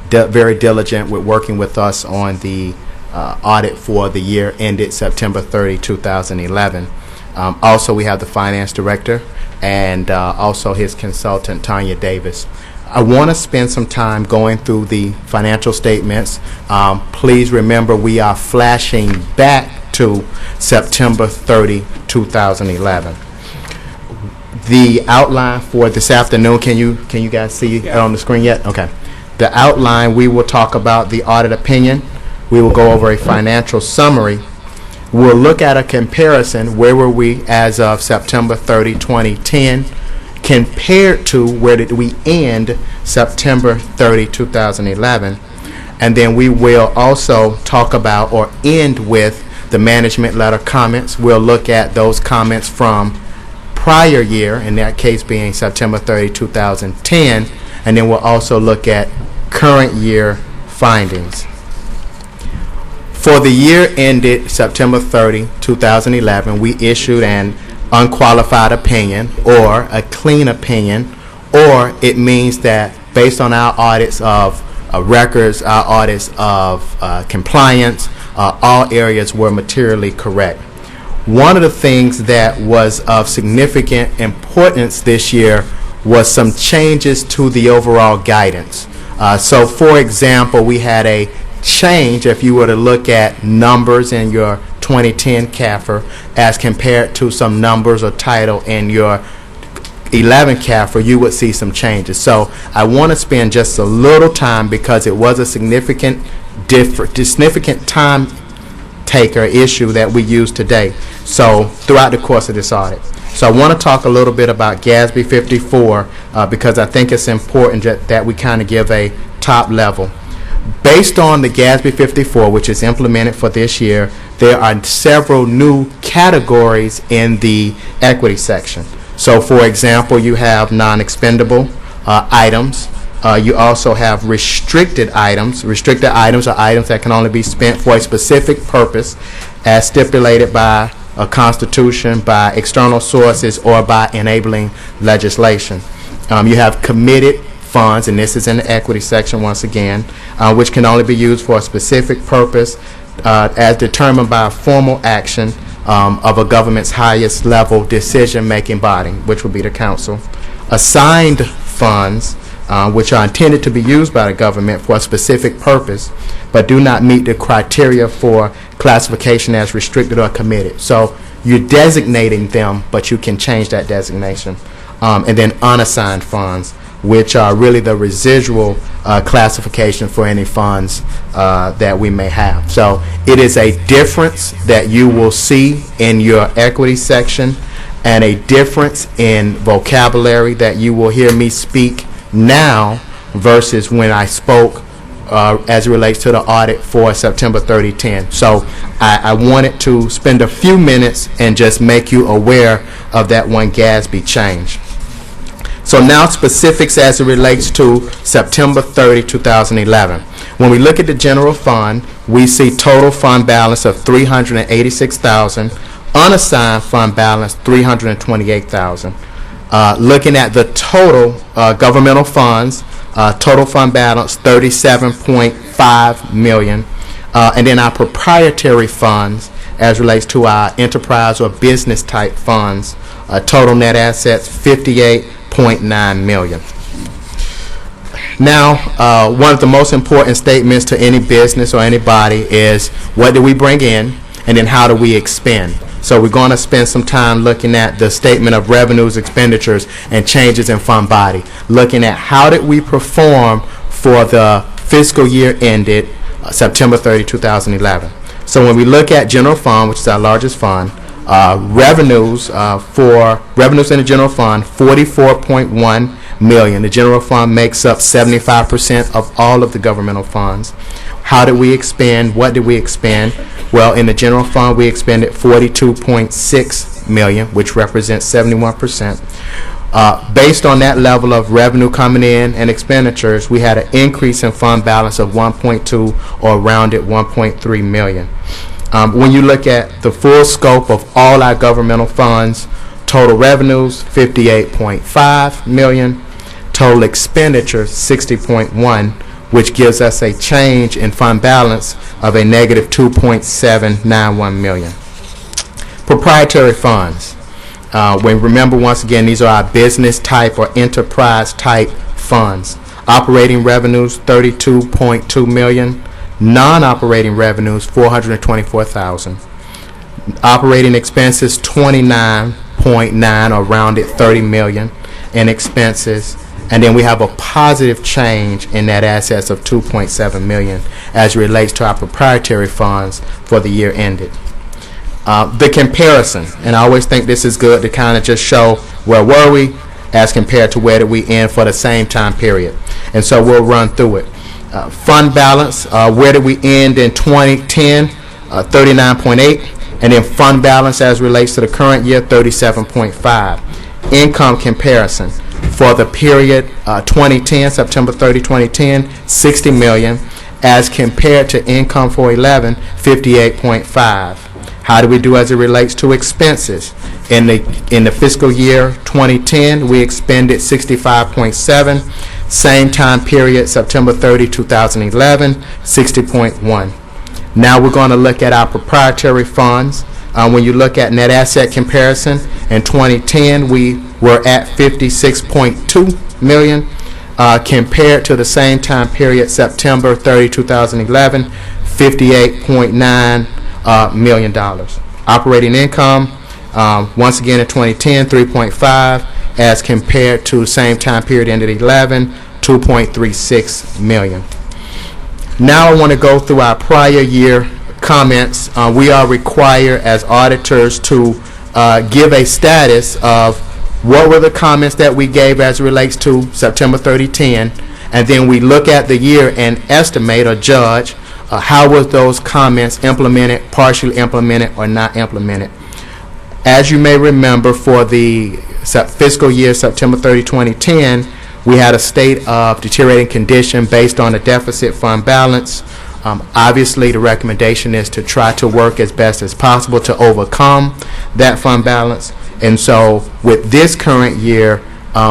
very diligent with working with us on the audit for the year ended September 30, 2011. Also, we have the finance director and also his consultant, Tanya Davis. I want to spend some time going through the financial statements. Please remember we are flashing back to September 30, 2011. The outline for this afternoon, can you guys see it on the screen yet? Okay. The outline, we will talk about the audit opinion. We will go over a financial summary. We'll look at a comparison. Where were we as of September 30, 2010, compared to where did we end September 30, 2011. And then we will also talk about or end with the management letter comments. We'll look at those comments from prior year, in that case being September 30, 2010, and then we'll also look at current year findings. For the year ended September 30, 2011, we issued an unqualified opinion or a clean opinion, or it means that based on our audits of records, our audits of compliance, all areas were materially correct. One of the things that was of significant importance this year was some changes to the overall guidance. So for example, we had a change if you were to look at numbers in your 2010 CAFR as compared to some numbers or title in your 11 CAFR, you would see some changes. So I want to spend just a little time because it was a significant time taker issue that we use today. So throughout the course of this audit. So I want to talk a little bit about GASB 54 because I think it's important that we kind of give a top level. Based on the GASB 54, which is implemented for this year, there are several new categories in the equity section. So for example, you have non-expendable items, You also have restricted items. Restricted items are items that can only be spent for a specific purpose as stipulated by a constitution, by external sources, or by enabling legislation. You have committed funds, and this is in the equity section once again, which can only be used for a specific purpose as determined by a formal action of a government's highest level decision-making body, which would be the council. Assigned funds, which are intended to be used by the government for a specific purpose, but do not meet the criteria for classification as restricted or committed. So you're designating them, but you can change that designation. And then unassigned funds, which are really the residual classification for any funds that we may have. So it is a difference that you will see in your equity section, and a difference in vocabulary that you will hear me speak now versus when I spoke as it relates to the audit for September 3010. So I wanted to spend a few minutes and just make you aware of that one GASB change. So now specifics as it relates to September 30, 2011. When we look at the general fund, we see total fund balance of $386,000, unassigned fund balance $328,000. Looking at the total governmental funds, total fund balance $37.5 million, and then our proprietary funds as relates to our enterprise or business type funds, total net assets $58.9 million. Now, one of the most important statements to any business or anybody is what do we bring in, and then how do we expend. So we're going to spend some time looking at the statement of revenues, expenditures, and changes in fund body, looking at how did we perform for the fiscal year ended September 30, 2011. So when we look at general fund, which is our largest fund, revenues in the general fund, $44.1 million. The general fund makes up 75% of all of the governmental funds. How did we expend? What did we expend? Well, in the general fund, we expended $42.6 million, which represents 71%. Based on that level of revenue coming in and expenditures, we had an increase in fund balance of 1.2 or rounded 1.3 million. When you look at the full scope of all our governmental funds, total revenues $58.5 million, total expenditures $60.1, which gives us a change in fund balance of a negative $2.791 million. Proprietary funds. Remember, once again, these are our business type or enterprise type funds. Operating revenues $32.2 million. Non-operating revenues $424,000. Operating expenses $29.9 or rounded $30 million in expenses. And then we have a positive change in net assets of $2.7 million as it relates to our proprietary funds for the year ended. The comparison, and I always think this is good to kind of just show where were we as compared to where did we end for the same time period. And so we'll run through it. Fund balance, where did we end in 2010? 39.8, and then fund balance as relates to the current year, 37.5. Income comparison for the period 2010, September 30, 2010, $60 million, as compared to income for 11, $58.5. How do we do as it relates to expenses? In the fiscal year 2010, we expended $65.7. Same time period, September 30, 2011, $60.1. Now we're going to look at our proprietary funds. When you look at net asset comparison, in 2010, we were at $56.2 million compared to the same time period, September 30, 2011, $58.9 million. Operating income, once again in 2010, 3.5, as compared to the same time period ended 11, 2.36 million. Now I want to go through our prior year comments. We are required as auditors to give a status of what were the comments that we gave as it relates to September 30, 10, and then we look at the year and estimate or judge how was those comments implemented, partially implemented, or not implemented. As you may remember, for the fiscal year September 30, 2010, We had a state of deteriorating condition based on a deficit fund balance. Obviously, the recommendation is to try to work as best as possible to overcome that fund balance. And so with this current year,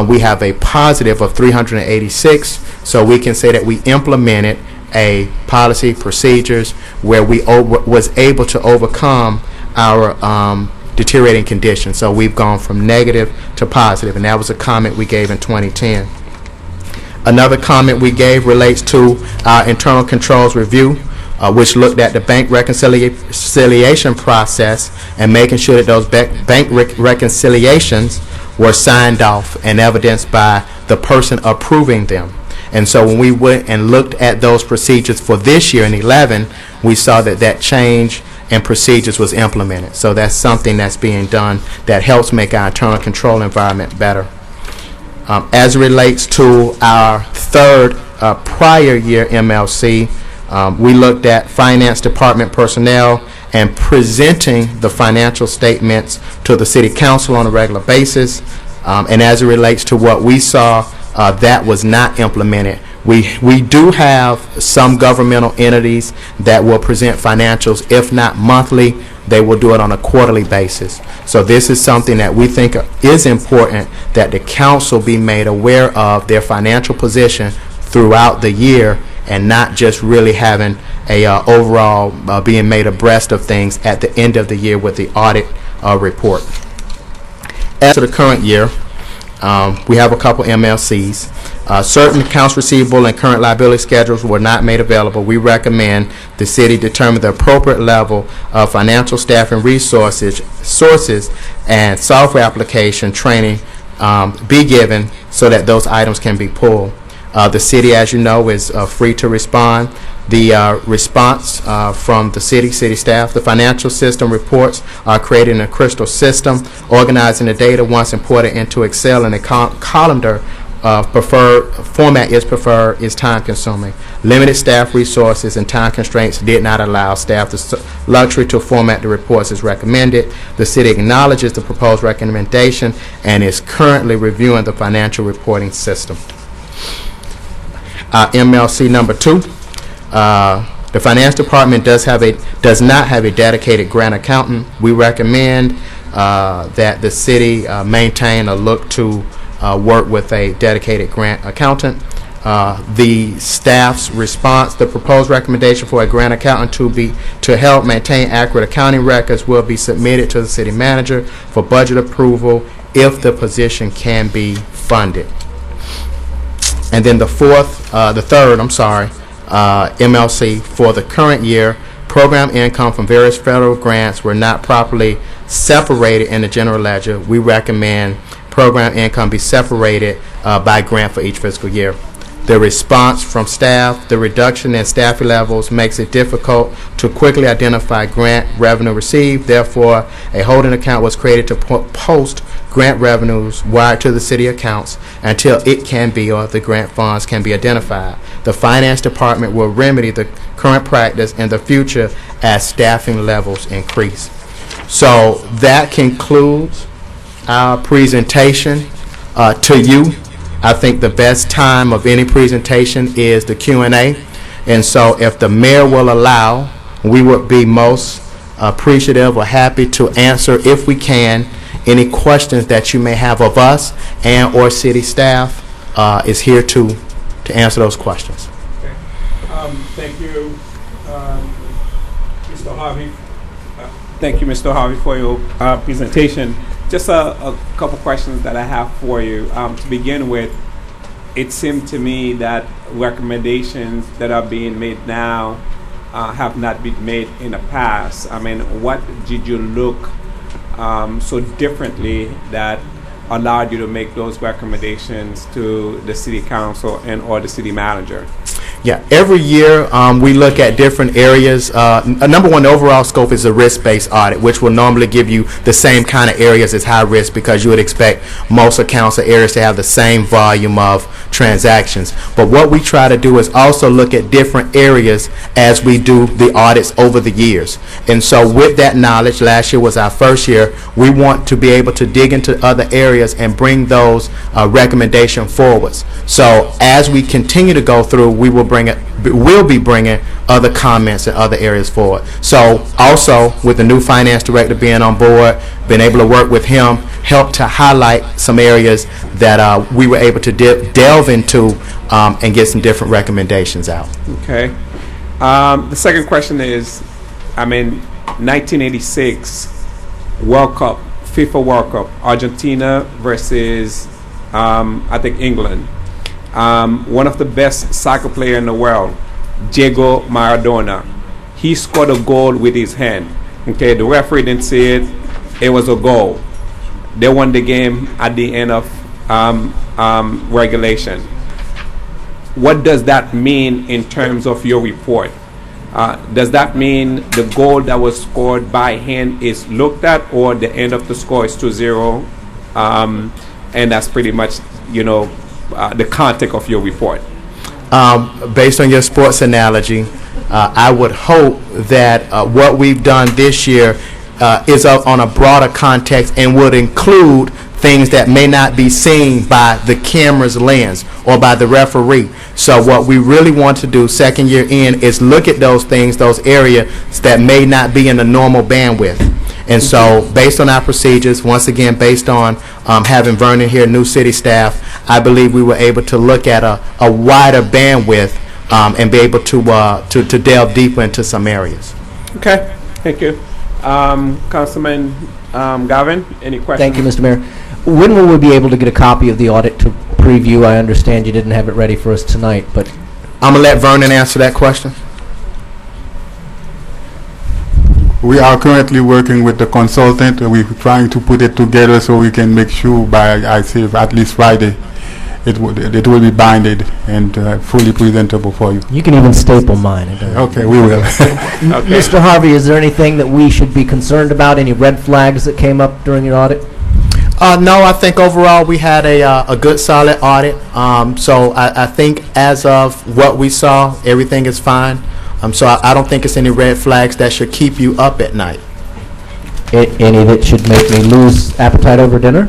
we have a positive of 386. So we can say that we implemented a policy procedures where we was able to overcome our deteriorating condition. So we've gone from negative to positive, and that was a comment we gave in 2010. Another comment we gave relates to our internal controls review, which looked at the bank reconciliation process and making sure that those bank reconciliations were signed off and evidenced by the person approving them. And so when we went and looked at those procedures for this year in 11, we saw that that change in procedures was implemented. So that's something that's being done that helps make our internal control environment better. As it relates to our third prior year MLC, we looked at finance department personnel and presenting the financial statements to the city council on a regular basis. And as it relates to what we saw, that was not implemented. We do have some governmental entities that will present financials, if not monthly, they will do it on a quarterly basis. So this is something that we think is important, that the council be made aware of their financial position throughout the year and not just really having a overall being made abreast of things at the end of the year with the audit report. As to the current year, we have a couple MLCs. Certain accounts receivable and current liability schedules were not made available. We recommend the city determine the appropriate level of financial staff and resources and software application training be given so that those items can be pulled. The city, as you know, is free to respond. The response from the city staff, the financial system reports are created in a crystal system, organizing the data once imported into Excel in a columnar preferred format is time consuming. Limited staff resources and time constraints did not allow staff the luxury to format the reports as recommended. The city acknowledges the proposed recommendation and is currently reviewing the financial reporting system. MLC number 2. The finance department does not have a dedicated grant accountant. We recommend that the city maintain or look to work with a dedicated grant accountant. The staff's response, the proposed recommendation for a grant accountant to help maintain accurate accounting records will be submitted to the city manager for budget approval if the position can be funded. And then the third MLC for the current year, program income from various federal grants were not properly separated in the general ledger. We recommend program income be separated by grant for each fiscal year. The response from staff, the reduction in staffing levels makes it difficult to quickly identify grant revenue received. Therefore, a holding account was created to post grant revenues wired to the city accounts until it can be, or the grant funds can be identified. The finance department will remedy the current practice in the future as staffing levels increase. So that concludes our presentation to you. I think the best time of any presentation is the Q&A, and so if the mayor will allow, we would be most appreciative or happy to answer, if we can, any questions that you may have of us and or city staff is here to answer those questions. Okay. Thank you, Mr. Harvey. Thank you, Mr. Harvey, for your presentation. Just a couple questions that I have for you. To begin with, it seemed to me that recommendations that are being made now have not been made in the past. I mean, what did you look so differently that allowed you to make those recommendations to the city council and or the city manager? Yeah, every year we look at different areas. Number one, the overall scope is a risk-based audit, which will normally give you the same kind of areas as high risk because you would expect most accounts or areas to have the same volume of transactions. But what we try to do is also look at different areas as we do the audits over the years. And so with that knowledge, last year was our first year, we want to be able to dig into other areas and bring those recommendations forwards. So as we continue to go through, we'll be bringing other comments and other areas forward. So also with the new finance director being on board, being able to work with him, help to highlight some areas that we were able to delve into and get some different recommendations out. Okay. The second question is, 1986 World Cup, FIFA World Cup, Argentina versus I think England. One of the best soccer player in the world, Diego Maradona, he scored a goal with his hand. Okay, the referee didn't see it. It was a goal. They won the game at the end of regulation. What does that mean in terms of your report? Does that mean the goal that was scored by hand is looked at, or the end of the score is 2-0, and that's pretty much, the context of your report? Based on your sports analogy, I would hope that what we've done this year is on a broader context and would include things that may not be seen by the camera's lens or by the referee. So what we really want to do second year in is look at those things, those areas that may not be in the normal bandwidth. And so based on our procedures, once again, based on having Vernon here, new city staff, I believe we were able to look at a wider bandwidth and be able to delve deeper into some areas. Okay, thank you. Councilman Gavin, any questions? Thank you, Mr. Mayor. When will we be able to get a copy of the audit to preview? I understand you didn't have it ready for us tonight, but I'm going to let Vernon answer that question. We are currently working with the consultant. We're trying to put it together so we can make sure by, I say, at least Friday, it will be binded and fully presentable for you. you can even staple mine. Okay, we will. Mr. Harvey, is there anything that we should be concerned about? Any red flags that came up during your audit? No, I think overall we had a good solid audit. So I think as of what we saw, everything is fine. So I don't think it's any red flags that should keep you up at night. Any that should make me lose appetite over dinner?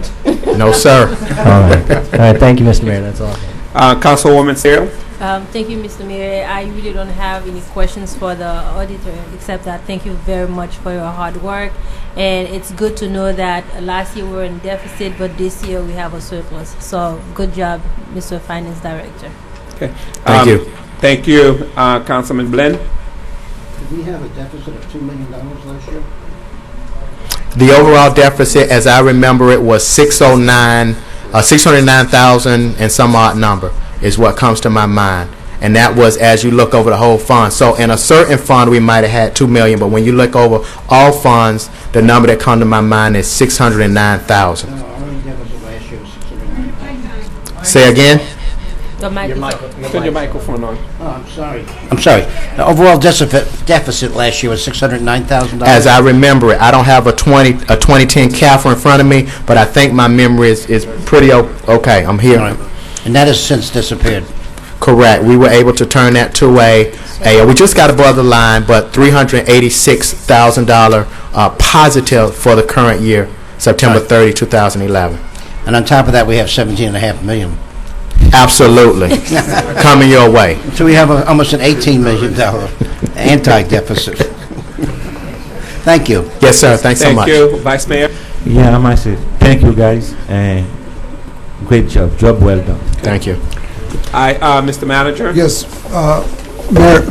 No, sir. All right, thank you, Mr. Mayor. That's all. Councilwoman Sarah? Thank you, Mr. Mayor. I really don't have any questions for the auditor, except that thank you very much for your hard work. And it's good to know that last year we were in deficit, but this year we have a surplus. So good job, Mr. Finance Director. Okay. Thank you. Thank you, Councilman Glenn. Did we have a deficit of $2 million last year? The overall deficit, as I remember it, was 609,000 and some odd number is what comes to my mind. And that was as you look over the whole fund. So in a certain fund, we might have had $2 million, but when you look over all funds, the number that comes to my mind is 609,000. No, our deficit last year was $609,000. Say again? The microphone. Turn your microphone on. Oh, I'm sorry. The overall deficit last year was $609,000. As I remember it, I don't have a 2010 CAFR in front of me, but I think my memory is pretty okay. I'm here. Right. And that has since disappeared. Correct. We were able to turn that to we just got above the line, but $386,000 positive for the current year, September 30, 2011. And on top of that, we have $17.5 million. Absolutely. Coming your way. So we have almost an $18 million anti-deficit. Thank you. Yes, sir. Thanks so much. Thank you, Vice Mayor. Yeah, I might say thank you, guys. Great job. Job well done. Thank you. Mr. Manager? Yes,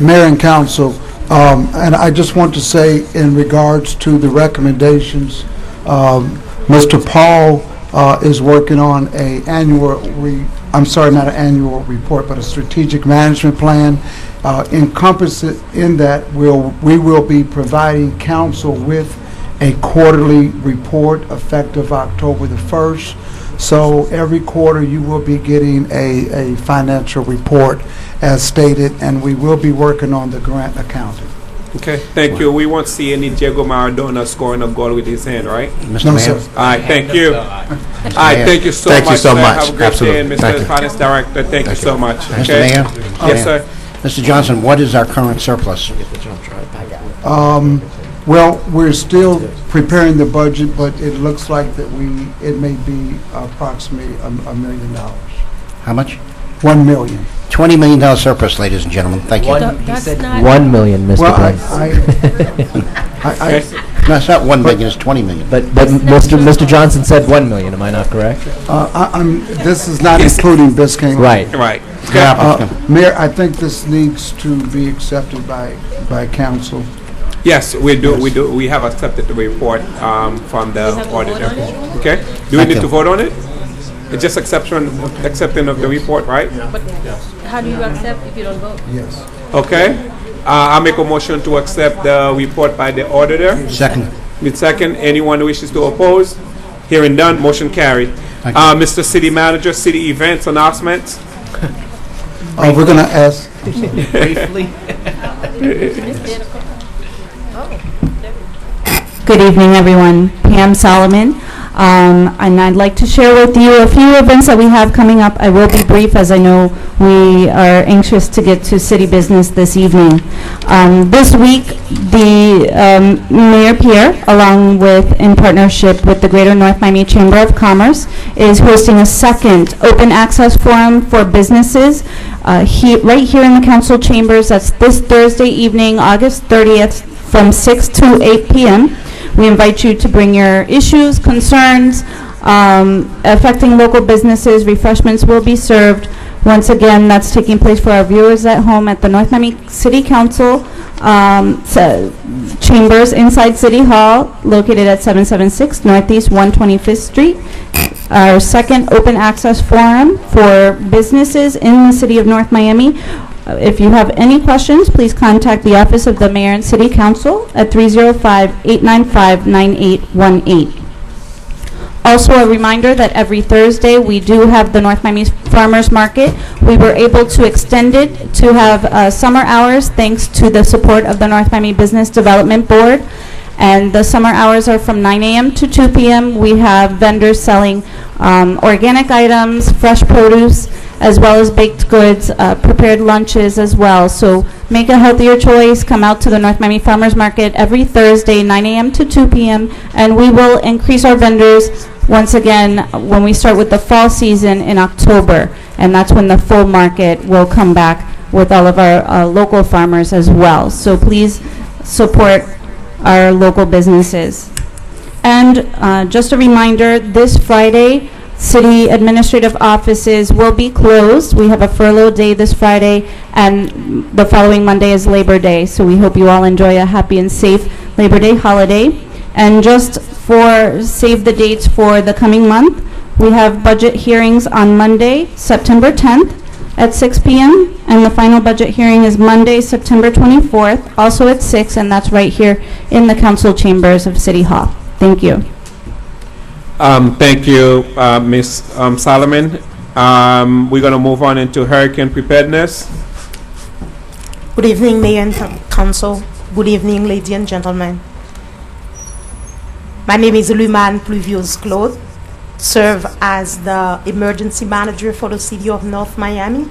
Mayor and Council, and I just want to say in regards to the recommendations, Mr. Paul is working on a not an annual report, but a strategic management plan. Encompassed in that, we will be providing council with a quarterly report effective October the 1st. So every quarter, you will be getting a financial report as stated, and we will be working on the grant accounting. Okay, thank you. We won't see any Diego Maradona scoring a goal with his hand, right? Mr. No, Mayor? sir. All right, thank you. All right, thank you so Thank you much. so sir. much. Have a great Absolutely. day, and Thank Mr. you. Finance Director, thank you so much. Mr. Okay? Mayor? Yes, sir. Mr. Johnson, what is our current surplus? Well, we're still preparing the budget, but it looks like that it may be approximately $1 million. How much? 1 million. $20 million surplus, ladies and gentlemen. Thank you. That's not. 1 million, Mr. Well, Blaine. No, it's not 1 million, it's 20 million. But Mr. Johnson said 1 million, am I not correct? This is not including Biscayne. Right. Right. Mayor, I think this needs to be accepted by council. Yes, we do. We have accepted the report from the auditor. Okay. Do we need to vote on it? It's just accepting of the report, right? But how do you accept if you don't vote? Yes. Okay. I make a motion to accept the report by the auditor. Second. With second, anyone who wishes to oppose? Hearing done, motion carried. Mr. City Manager, city events announcements. We're going to ask. Briefly. Good evening, everyone. Pam Solomon. And I'd like to share with you a few events that we have coming up. I will be brief, as I know we are anxious to get to city business this evening. This week, the Mayor Pierre, along with, in partnership with the Greater North Miami Chamber of Commerce, is hosting a second open access forum for businesses right here in the council chambers. That's this Thursday evening, August 30th, from 6 to 8 p.m. We invite you to bring your issues, concerns affecting local businesses. Refreshments will be served. Once again, that's taking place for our viewers at home at the North Miami City Council chambers inside City Hall, located at 776 Northeast 125th Street. Our second open access forum for businesses in the city of North Miami. If you have any questions, please contact the Office of the Mayor and City Council at 305-895-9818. Also, a reminder that every Thursday we do have the North Miami Farmers Market. We were able to extend it to have summer hours thanks to the support of the North Miami Business Development Board. And the summer hours are from 9 a.m. to 2 p.m. We have vendors selling organic items, fresh produce, as well as baked goods, prepared lunches as well. So make a healthier choice. Come out to the North Miami Farmers Market every Thursday, 9 a.m. to 2 p.m. And we will increase our vendors once again when we start with the fall season in October. And that's when the full market will come back with all of our local farmers as well. So please support our local businesses. And just a reminder, this Friday, city administrative offices will be closed. We have a furlough day this Friday, and the following Monday is Labor Day. So we hope you all enjoy a happy and safe Labor Day holiday. And just for save the dates for the coming month, we have budget hearings on Monday, September 10th at 6 p.m. And the final budget hearing is Monday, September 24th, also at 6, and that's right here in the council chambers of City Hall. Thank you. Thank you, Ms. Solomon. We're going to move on into hurricane preparedness. Good evening, Mayor and Council. Good evening, ladies and gentlemen. My name is Luman Pluvios Claude. Serve as the emergency manager for the city of North Miami.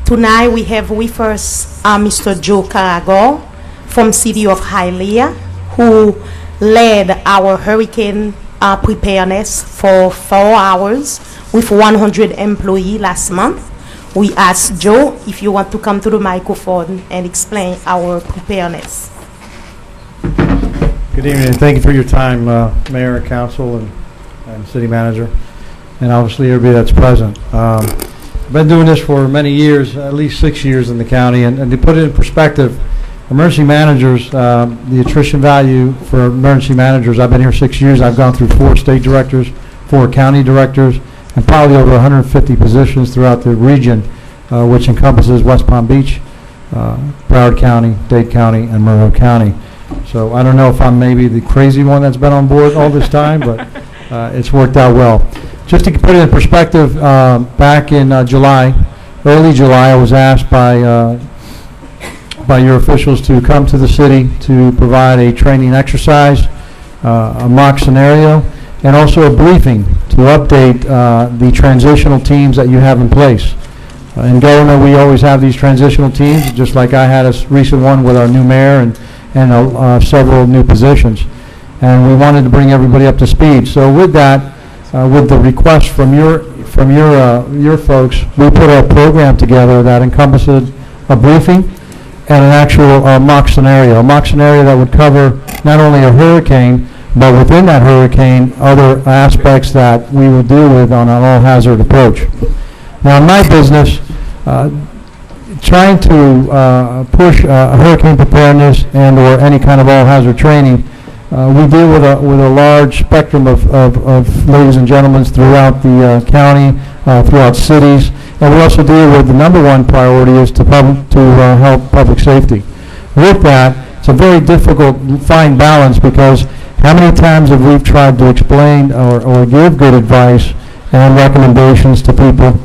Tonight we have with us Mr. Joe Caragol from city of Hialeah, who led our hurricane preparedness for 4 hours with 100 employees last month. We asked Joe if you want to come to the microphone and explain our preparedness. Good evening, and thank you for your time, Mayor and Council and City Manager, and obviously everybody that's present. I've been doing this for many years, at least 6 years in the county, and to put it in perspective, emergency managers, the attrition value for emergency managers, I've been here 6 years, I've gone through 4 state directors, 4 county directors, and probably over 150 positions throughout the region, which encompasses West Palm Beach, Broward County, Dade County, and Monroe County. So I don't know if I'm maybe the crazy one that's been on board all this time, but it's worked out well. Just to put it in perspective, back in July, early July, I was asked by your officials to come to the city to provide a training exercise, a mock scenario, and also a briefing to update the transitional teams that you have in place. In government, we always have these transitional teams, just like I had a recent one with our new mayor and several new positions. And we wanted to bring everybody up to speed. So with that, with the request from your folks, we put a program together that encompasses a briefing and an actual mock scenario that would cover not only a hurricane, but within that hurricane, other aspects that we will deal with on an all-hazard approach. Now, in my business, trying to push hurricane preparedness and or any kind of all-hazard training, we deal with a large spectrum of ladies and gentlemen throughout the county, throughout cities, and we also deal with the number one priority is to help public safety. With that, it's a very difficult fine balance because how many times have we tried to explain or give good advice and recommendations to people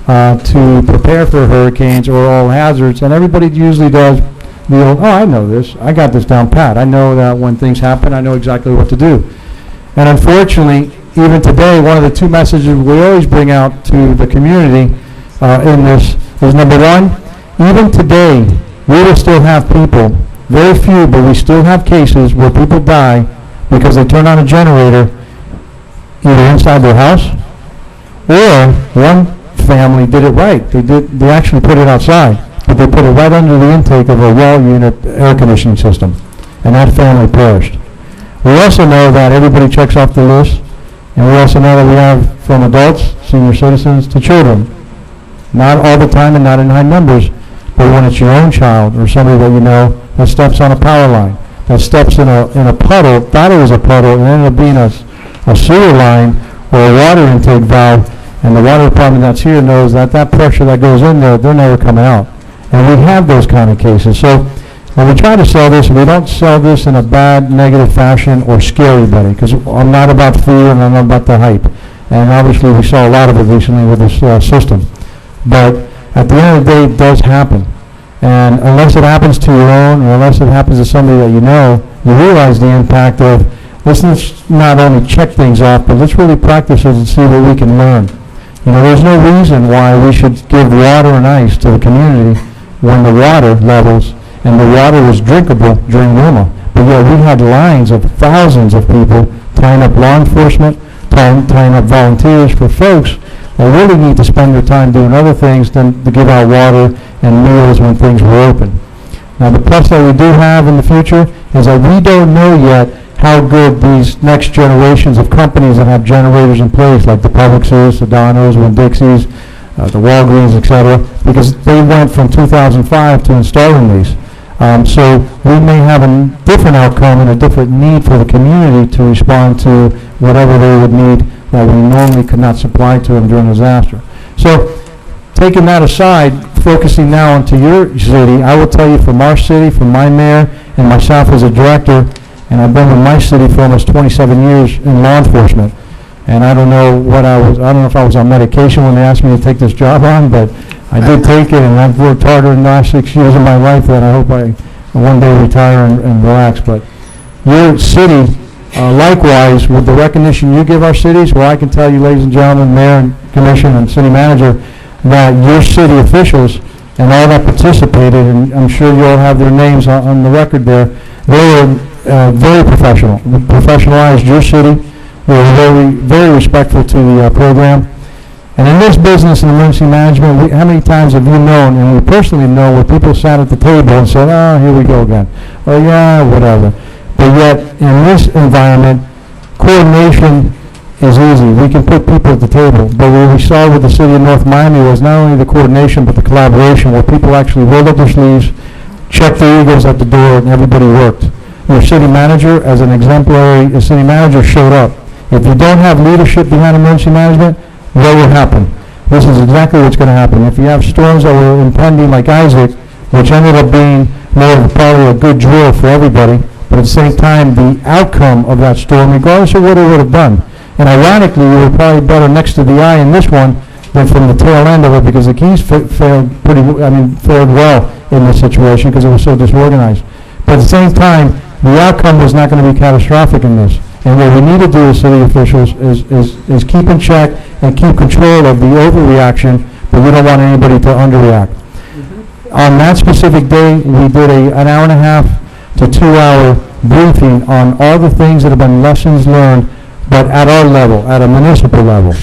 to prepare for hurricanes or all hazards, and everybody usually does the old, oh, I know this, I got this down pat, I know that when things happen, I know exactly what to do. And unfortunately, even today, one of the two messages we always bring out to the community in this is, number one, even today, we will still have people, very few, but we still have cases where people die because they turn on a generator either inside their house, or one family did it right. They actually put it outside, but they put it right under the intake of a wall unit air conditioning system, and that family perished. We also know that everybody checks off the list, and we also know that we have from adults, senior citizens, to children. Not all the time and not in high numbers, but when it's your own child or somebody that you know that steps on a power line, that steps in a puddle, thought it was a puddle, and ended up being a sewer line or a water intake valve, and the water department that's here knows that that pressure that goes in there, they're never coming out. And we have those kind of cases. So when we try to sell this, we don't sell this in a bad, negative fashion or scare anybody, because I'm not about fear and I'm not about the hype. And obviously we saw a lot of it recently with this system. But at the end of the day, it does happen. And unless it happens to your own, or unless it happens to somebody that you know, you realize the impact of, let's not only check things off, but let's really practice it and see what we can learn. You know, there's no reason why we should give water and ice to the community when the water levels and the water was drinkable during Wilma. But yet we had lines of thousands of people tying up law enforcement, tying up volunteers for folks that really need to spend their time doing other things than to give out water and meals when things were open. Now the plus that we do have in the future is that we don't know yet how good these next generations of companies that have generators in place, like the Publixes, the Donos, Winn-Dixies, the Walgreens, etc., because they went from 2005 to installing these. So we may have a different outcome and a different need for the community to respond to whatever they would need that we normally could not supply to them during a disaster. So taking that aside, focusing now onto your city, I will tell you from our city, from my mayor, and myself as a director, and I've been with my city for almost 27 years in law enforcement. And I don't know if I was on medication when they asked me to take this job on, but I did take it, and I've worked harder in the last 6 years of my life that I hope I one day retire and relax. But your city, likewise, with the recognition you give our cities, well, I can tell you, ladies and gentlemen, mayor and commission and city manager, that your city officials and all that participated, and I'm sure you all have their names on the record there, they were very professional. We professionalized your city. We were very, very respectful to the program. And in this business in emergency management, how many times have you known, and we personally know, where people sat at the table and said, oh, here we go again. Oh, yeah, whatever. But yet, in this environment, coordination is easy. We can put people at the table. But what we saw with the city of North Miami was not only the coordination, but the collaboration, where people actually rolled up their sleeves, checked their egos at the door, and everybody worked. Your city manager, as an exemplary city manager, showed up. If you don't have leadership behind emergency management, what will happen? This is exactly what's going to happen. If you have storms that were impending like Isaac, which ended up being more of probably a good drill for everybody, but at the same time, the outcome of that storm, regardless of what it would have done, And ironically, we were probably better next to the eye in this one than from the tail end of it, because the keys fared well in this situation because it was so disorganized. But at the same time, the outcome was not going to be catastrophic in this. And what we need to do as city officials is keep in check and keep control of the overreaction, but we don't want anybody to underreact. On that specific day, we did an hour and a half to 2 hour briefing on all the things that have been lessons learned, but at our level, at a municipal level.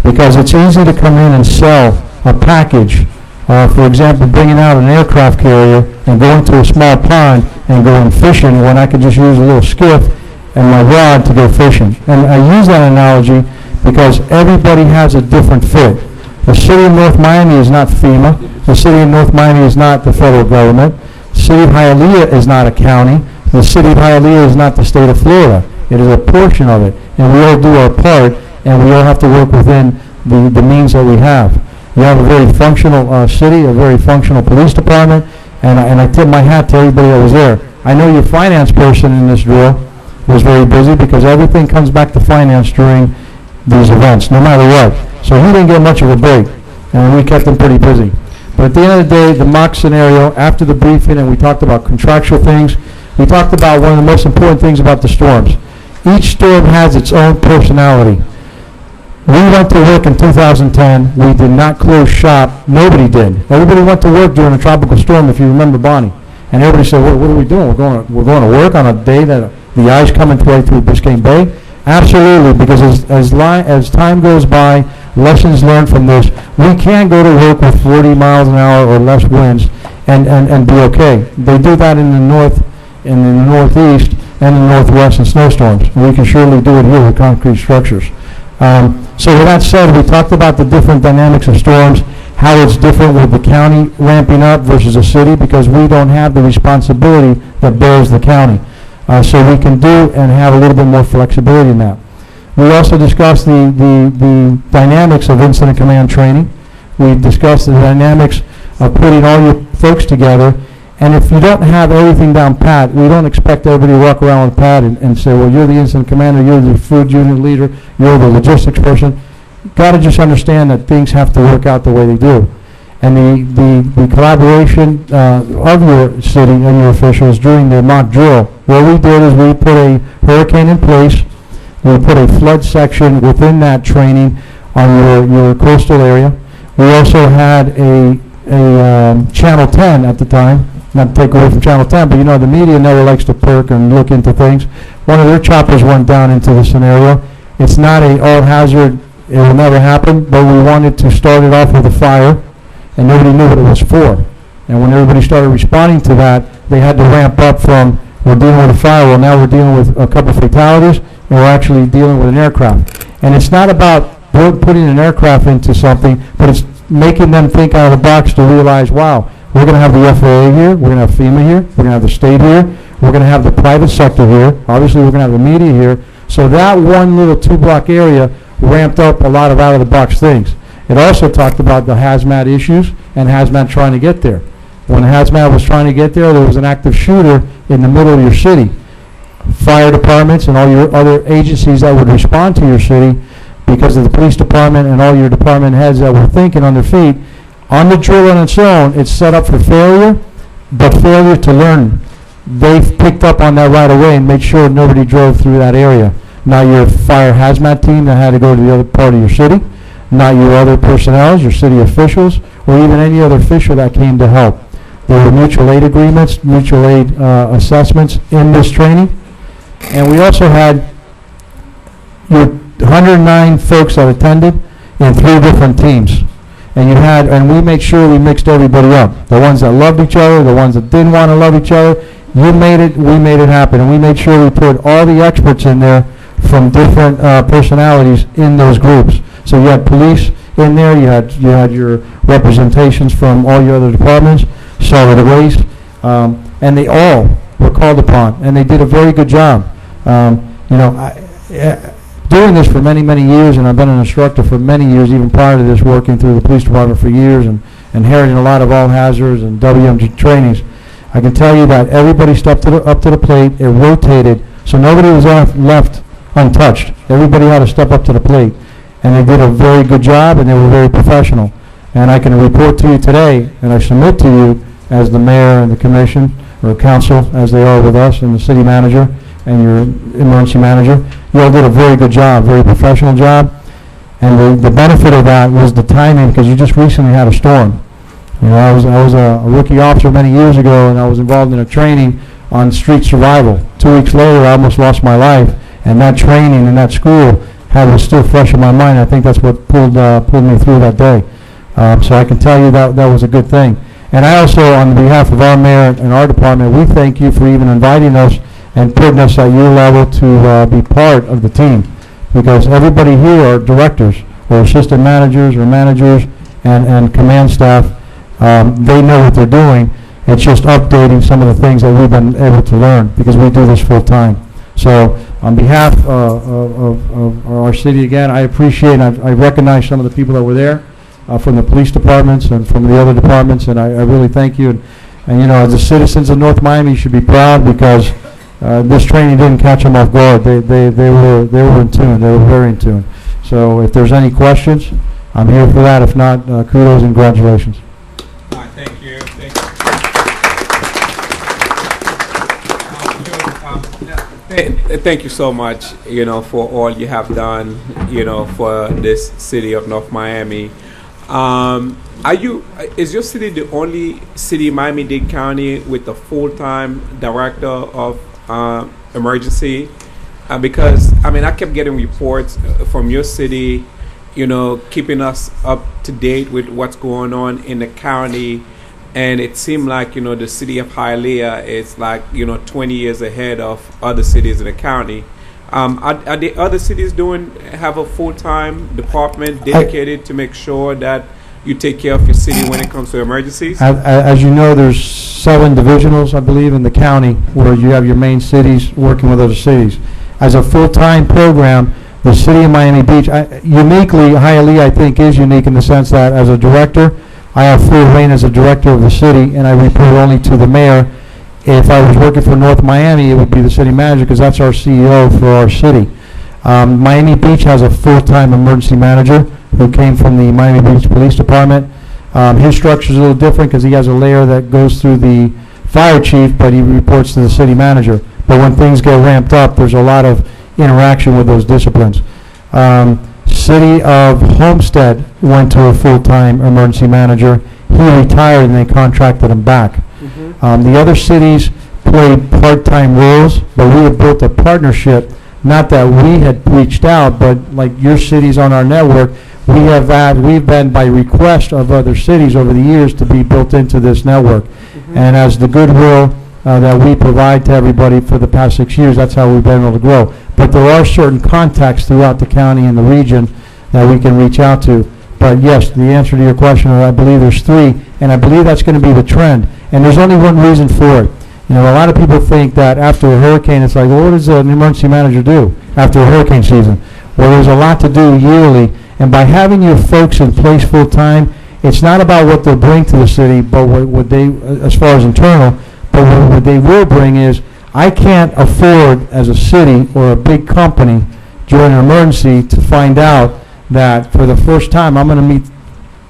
Because it's easy to come in and sell a package, for example, bringing out an aircraft carrier and going to a small pond and going fishing when I could just use a little skiff and my rod to go fishing. And I use that analogy because everybody has a different fit. The city of North Miami is not FEMA. The city of North Miami is not the federal government. The city of Hialeah is not a county. The city of Hialeah is not the state of Florida. It is a portion of it. And we all do our part, and we all have to work within the means that we have. You have a very functional city, a very functional police department, and I tip my hat to everybody that was there. I know your finance person in this drill was very busy because everything comes back to finance during these events, no matter what. So he didn't get much of a break, and we kept him pretty busy. But at the end of the day, the mock scenario, after the briefing, and we talked about contractual things, we talked about one of the most important things about the storms. Each storm has its own personality. We went to work in 2010. We did not close shop. Nobody did. Everybody went to work during a tropical storm, if you remember, Bonnie. And everybody said, what are we doing? We're going to work on a day that the ice coming way through Biscayne Bay? Absolutely, because as time goes by, lessons learned from this, we can go to work with 40 miles an hour or less winds and be okay. They do that in the north, in the northeast, and the northwest in snowstorms. And we can surely do it here with concrete structures. So with that said, we talked about the different dynamics of storms, how it's different with the county ramping up versus a city, because we don't have the responsibility that bears the county. So we can do and have a little bit more flexibility in that. We also discussed the dynamics of incident command training. We discussed the dynamics of putting all your folks together. And if you don't have everything down pat, we don't expect everybody to walk around with a pad and say, well, you're the incident commander, you're the food unit leader, you're the logistics person. You've got to just understand that things have to work out the way they do. And the collaboration of your city and your officials during the mock drill, what we did is we put a hurricane in place. We put a flood section within that training on your coastal area. We also had a Channel 10 at the time, not to take away from Channel 10, but you know the media never likes to perk and look into things. One of their choppers went down into the scenario. It's not a all hazard, it will never happen, but we wanted to start it off with a fire, and nobody knew what it was for. And when everybody started responding to that, they had to ramp up from, we're dealing with a fire, well now we're dealing with a couple fatalities, and we're actually dealing with an aircraft. And it's not about putting an aircraft into something, but it's making them think out of the box to realize, wow, we're going to have the FAA here, we're going to have FEMA here, we're going to have the state here, we're going to have the private sector here, obviously we're going to have the media here. So that one little 2-block area ramped up a lot of out-of-the-box things. It also talked about the hazmat issues and hazmat trying to get there. When hazmat was trying to get there, there was an active shooter in the middle of your city. Fire departments and all your other agencies that would respond to your city, because of the police department and all your department heads that were thinking on their feet, on the drill on its own, it's set up for failure, but failure to learn. They've picked up on that right away and made sure nobody drove through that area. Not your fire hazmat team that had to go to the other part of your city, not your other personnel, your city officials, or even any other official that came to help. There were mutual aid agreements, mutual aid assessments in this training. And we also had your 109 folks that attended in 3 different teams. And we made sure we mixed everybody up. The ones that loved each other, the ones that didn't want to love each other. You made it, we made it happen. And we made sure we put all the experts in there from different personalities in those groups. So you had police in there, you had your representations from all your other departments, solid waste, and they all were called upon, and they did a very good job. Doing this for many, many years, and I've been an instructor for many years, even prior to this, working through the police department for years and inheriting a lot of all hazards and WMG trainings. I can tell you that everybody stepped up to the plate. It rotated, so nobody was left untouched. Everybody had to step up to the plate, and they did a very good job, and they were very professional. And I can report to you today, and I submit to you as the mayor and the commission, or council, as they are with us, and the city manager, and your emergency manager, you all did a very good job, very professional job. And the benefit of that was the timing, because you just recently had a storm. You know, I was a rookie officer many years ago, and I was involved in a training on street survival. 2 weeks later, I almost lost my life, and that training and that school was still fresh in my mind. I think that's what pulled me through that day. So I can tell you that was a good thing. And I also, on behalf of our mayor and our department, we thank you for even inviting us and putting us at your level to be part of the team. Because everybody here are directors, or assistant managers, or managers, and command staff. They know what they're doing. It's just updating some of the things that we've been able to learn, because we do this full time. So on behalf of our city, again, I appreciate, I recognize some of the people that were there from the police departments and from the other departments, and I really thank you. And you know, as the citizens of North Miami, you should be proud, because this training didn't catch them off guard. They were in tune. They were very in tune. So if there's any questions, I'm here for that. If not, kudos and congratulations. Thank you. Thank you so much, you know, for all you have done, you know, for this city of North Miami. Is your city the only city in Miami-Dade County with a full-time director of emergency? Because, I mean, I kept getting reports from your city, you know, keeping us up to date with what's going on in the county. And it seemed like, you know, the city of Hialeah is like, you know, 20 years ahead of other cities in the county. Are the other cities have a full-time department dedicated to make sure that you take care of your city when it comes to emergencies? As you know, there's 7 divisionals, I believe, in the county, where you have your main cities working with other cities. As a full-time program, the city of Miami Beach, uniquely, Hialeah, I think, is unique in the sense that as a director, I have full reign as a director of the city, and I report only to the mayor. If I was working for North Miami, it would be the city manager, because that's our CEO for our city. Miami Beach has a full-time emergency manager who came from the Miami Beach Police Department. His structure is a little different, because he has a layer that goes through the fire chief, but he reports to the city manager. But when things get ramped up, there's a lot of interaction with those disciplines. City of Homestead went to a full-time emergency manager. He retired, and they contracted him back. The other cities played part-time roles, but we have built a partnership. Not that we had reached out, but like your cities on our network, we've been by request of other cities over the years to be built into this network. And as the goodwill that we provide to everybody for the past 6 years, that's how we've been able to grow. But there are certain contacts throughout the county and the region that we can reach out to. But yes, the answer to your question, I believe there's 3, and I believe that's going to be the trend. And there's only one reason for it. You know, a lot of people think that after a hurricane, it's like, well, what does an emergency manager do after a hurricane season? Well, there's a lot to do yearly, and by having your folks in place full-time, it's not about what they'll bring to the city, but what they, as far as internal, but what they will bring is, I can't afford as a city or a big company during an emergency to find out that for the first time I'm going to meet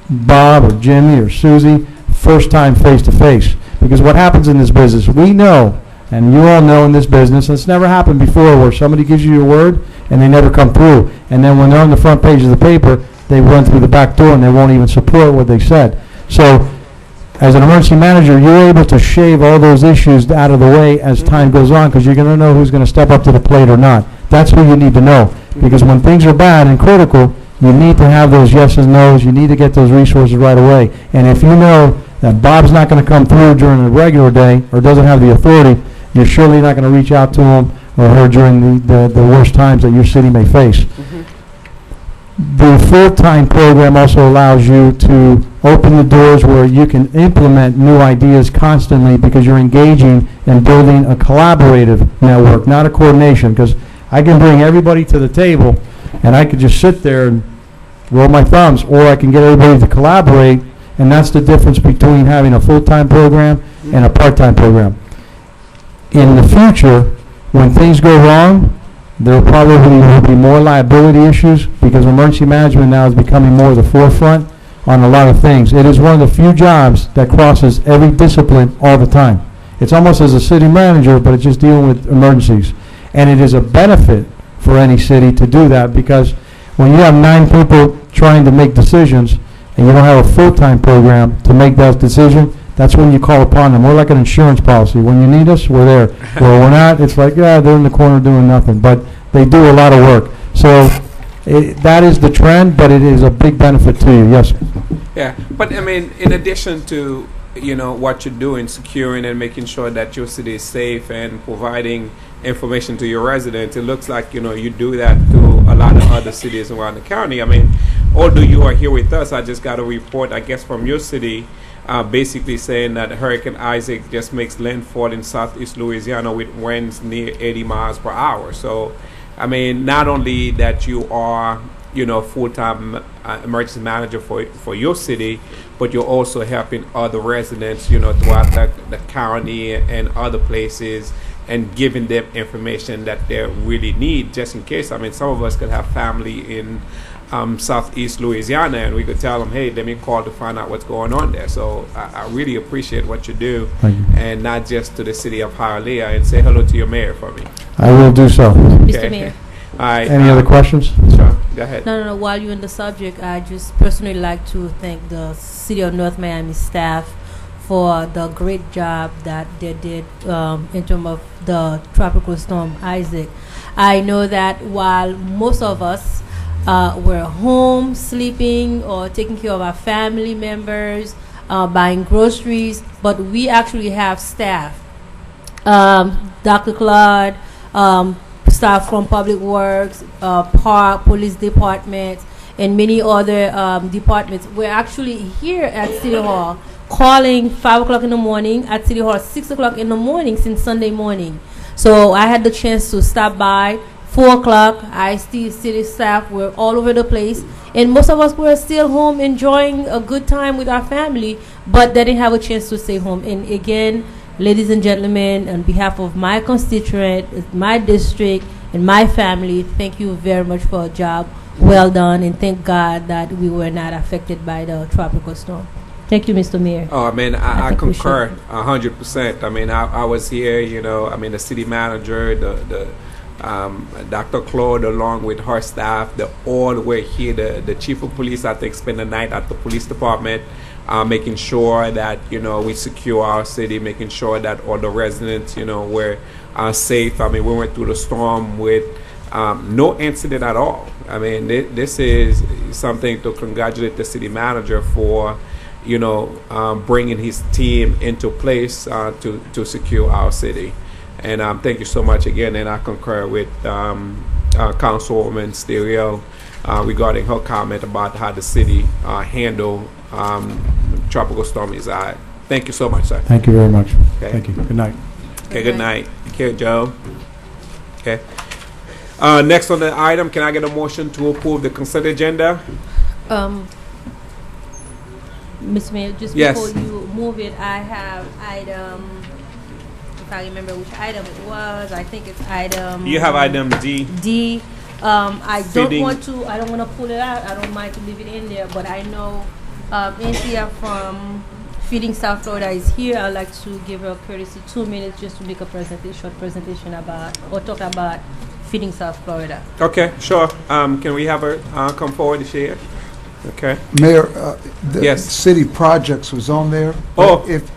Bob or Jimmy or Susie, first time face-to-face. Because what happens in this business, we know, and you all know in this business, it's never happened before where somebody gives you your word and they never come through. And then when they're on the front page of the paper, they run through the back door and they won't even support what they said. So as an emergency manager, you're able to shave all those issues out of the way as time goes on, because you're going to know who's going to step up to the plate or not. That's who you need to know. Because when things are bad and critical, you need to have those yeses and nos. You need to get those resources right away. And if you know that Bob's not going to come through during a regular day or doesn't have the authority, you're surely not going to reach out to him or her during the worst times that your city may face. The full-time program also allows you to open the doors where you can implement new ideas constantly, because you're engaging and building a collaborative network, not a coordination. Because I can bring everybody to the table and I could just sit there and roll my thumbs, or I can get everybody to collaborate, and that's the difference between having a full-time program and a part-time program. In the future, when things go wrong, there probably will be more liability issues because emergency management now is becoming more the forefront on a lot of things. It is one of the few jobs that crosses every discipline all the time. It's almost as a city manager, but it's just dealing with emergencies. And it is a benefit for any city to do that because when you have 9 people trying to make decisions and you don't have a full-time program to make that decision, that's when you call upon them. We're like an insurance policy. When you need us, we're there. Well, we're not, it's like, yeah, they're in the corner doing nothing. But they do a lot of work. So that is the trend, but it is a big benefit to you, yes. Yeah, but I mean, in addition to, what you're doing, securing and making sure that your city is safe and providing information to your residents, it looks like, you do that to a lot of other cities around the county. I mean, although you are here with us, I just got a report, I guess, from your city, basically saying that Hurricane Isaac just makes landfall in southeast Louisiana with winds near 80 miles per hour. So, I mean, not only that you are, full-time emergency manager for your city, but you're also helping other residents, throughout the county and other places and giving them information that they really need just in case. I mean, some of us could have family in southeast Louisiana, and we could tell them, hey, let me call to find out what's going on there. So I really appreciate what you do, and not just to the city of Hialeah. And say hello to your mayor for me. I will do so. Mr. Mayor. All right. Any other questions? Sure. Go ahead. No. While you're on the subject, I just personally like to thank the City of North Miami staff for the great job that they did in terms of the tropical storm Isaac. I know that while most of us were home sleeping or taking care of our family members, buying groceries, but we actually have staff. Dr. Claude, staff from Public Works, Park, Police Department, and many other departments. We're actually here at City Hall calling 5 o'clock in the morning, at City Hall 6 o'clock in the morning since Sunday morning. So I had the chance to stop by 4 o'clock. I see city staff were all over the place, and most of us were still home enjoying a good time with our family, but they didn't have a chance to stay home. And again, ladies and gentlemen, on behalf of my constituent, my district, and my family, thank you very much for a job well done, and thank God that we were not affected by the tropical storm. Thank you, Mr. Mayor. Oh, I mean, I concur 100%. I mean, I was here, the city manager, the Dr. Claude, along with her staff, they all were here. The chief of police, I think, spent the night at the police department, making sure that, we secure our city, making sure that all the residents, were safe. I mean, we went through the storm with no incident at all. I mean, this is something to congratulate the city manager for, bringing his team into place to secure our city. And thank you so much again. And I concur with Councilwoman Stereo regarding her comment about how the city handled Tropical Storm Isaiah. Thank you so much, sir. Thank you very much. Okay. Thank you. Good night. Okay, good night. Okay, Joe. Okay. Next on the item, can I get a motion to approve the consent agenda? Mr. Mayor, just Yes. before you move it, I have item, if I remember which item it was, I think it's item... You have item D. D. I Feeding. don't want to pull it out. I don't mind to leave it in there, but I know Anthea from Feeding South Florida is here. I'd like to give her a courtesy 2 minutes just to make a short presentation about, or talk about Feeding South Florida. Okay, sure. Can we have her come forward to share? Okay. Mayor, the Yes. city projects was on there. Oh. If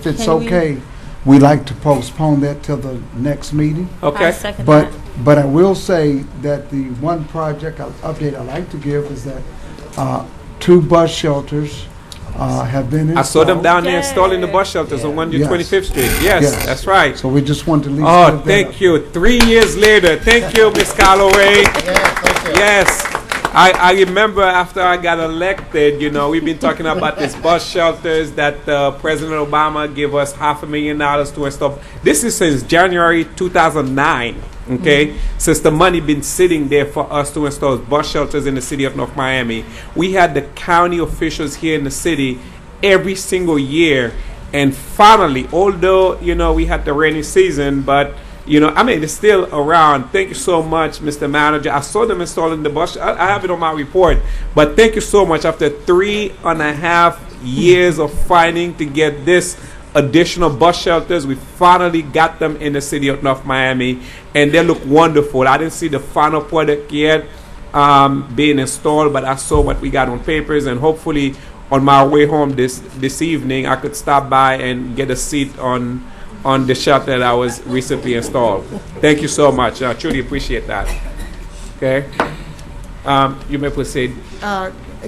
it's Can we- okay, we like to postpone that till the next meeting. Okay. I second But that. I will say that the one project update I like to give is that 2 bus shelters have been installed. I saw them down there installing the bus shelters on 125th Street. Yes, that's right. So we just wanted to leave. Oh, thank you. 3 years later. Thank you, Ms. Calloway. Yes. I remember after I got elected, we've been talking about these bus shelters that President Obama gave us $500,000 to install. This is since January 2009, okay? Since the money been sitting there for us to install bus shelters in the city of North Miami. We had the county officials here in the city every single year. And finally, although, we had the rainy season, but You know, I mean, it's still around. Thank you so much, Mr. Manager. I saw them installing the bus. I have it on my report. But thank you so much. After 3.5 years of fighting to get this additional bus shelters, we finally got them in the city of North Miami, and they look wonderful. I didn't see the final product yet being installed, but I saw what we got on papers, and hopefully on my way home this evening, I could stop by and get a seat on the shelter that was recently installed. Thank you so much. I truly appreciate that. Okay. You may proceed.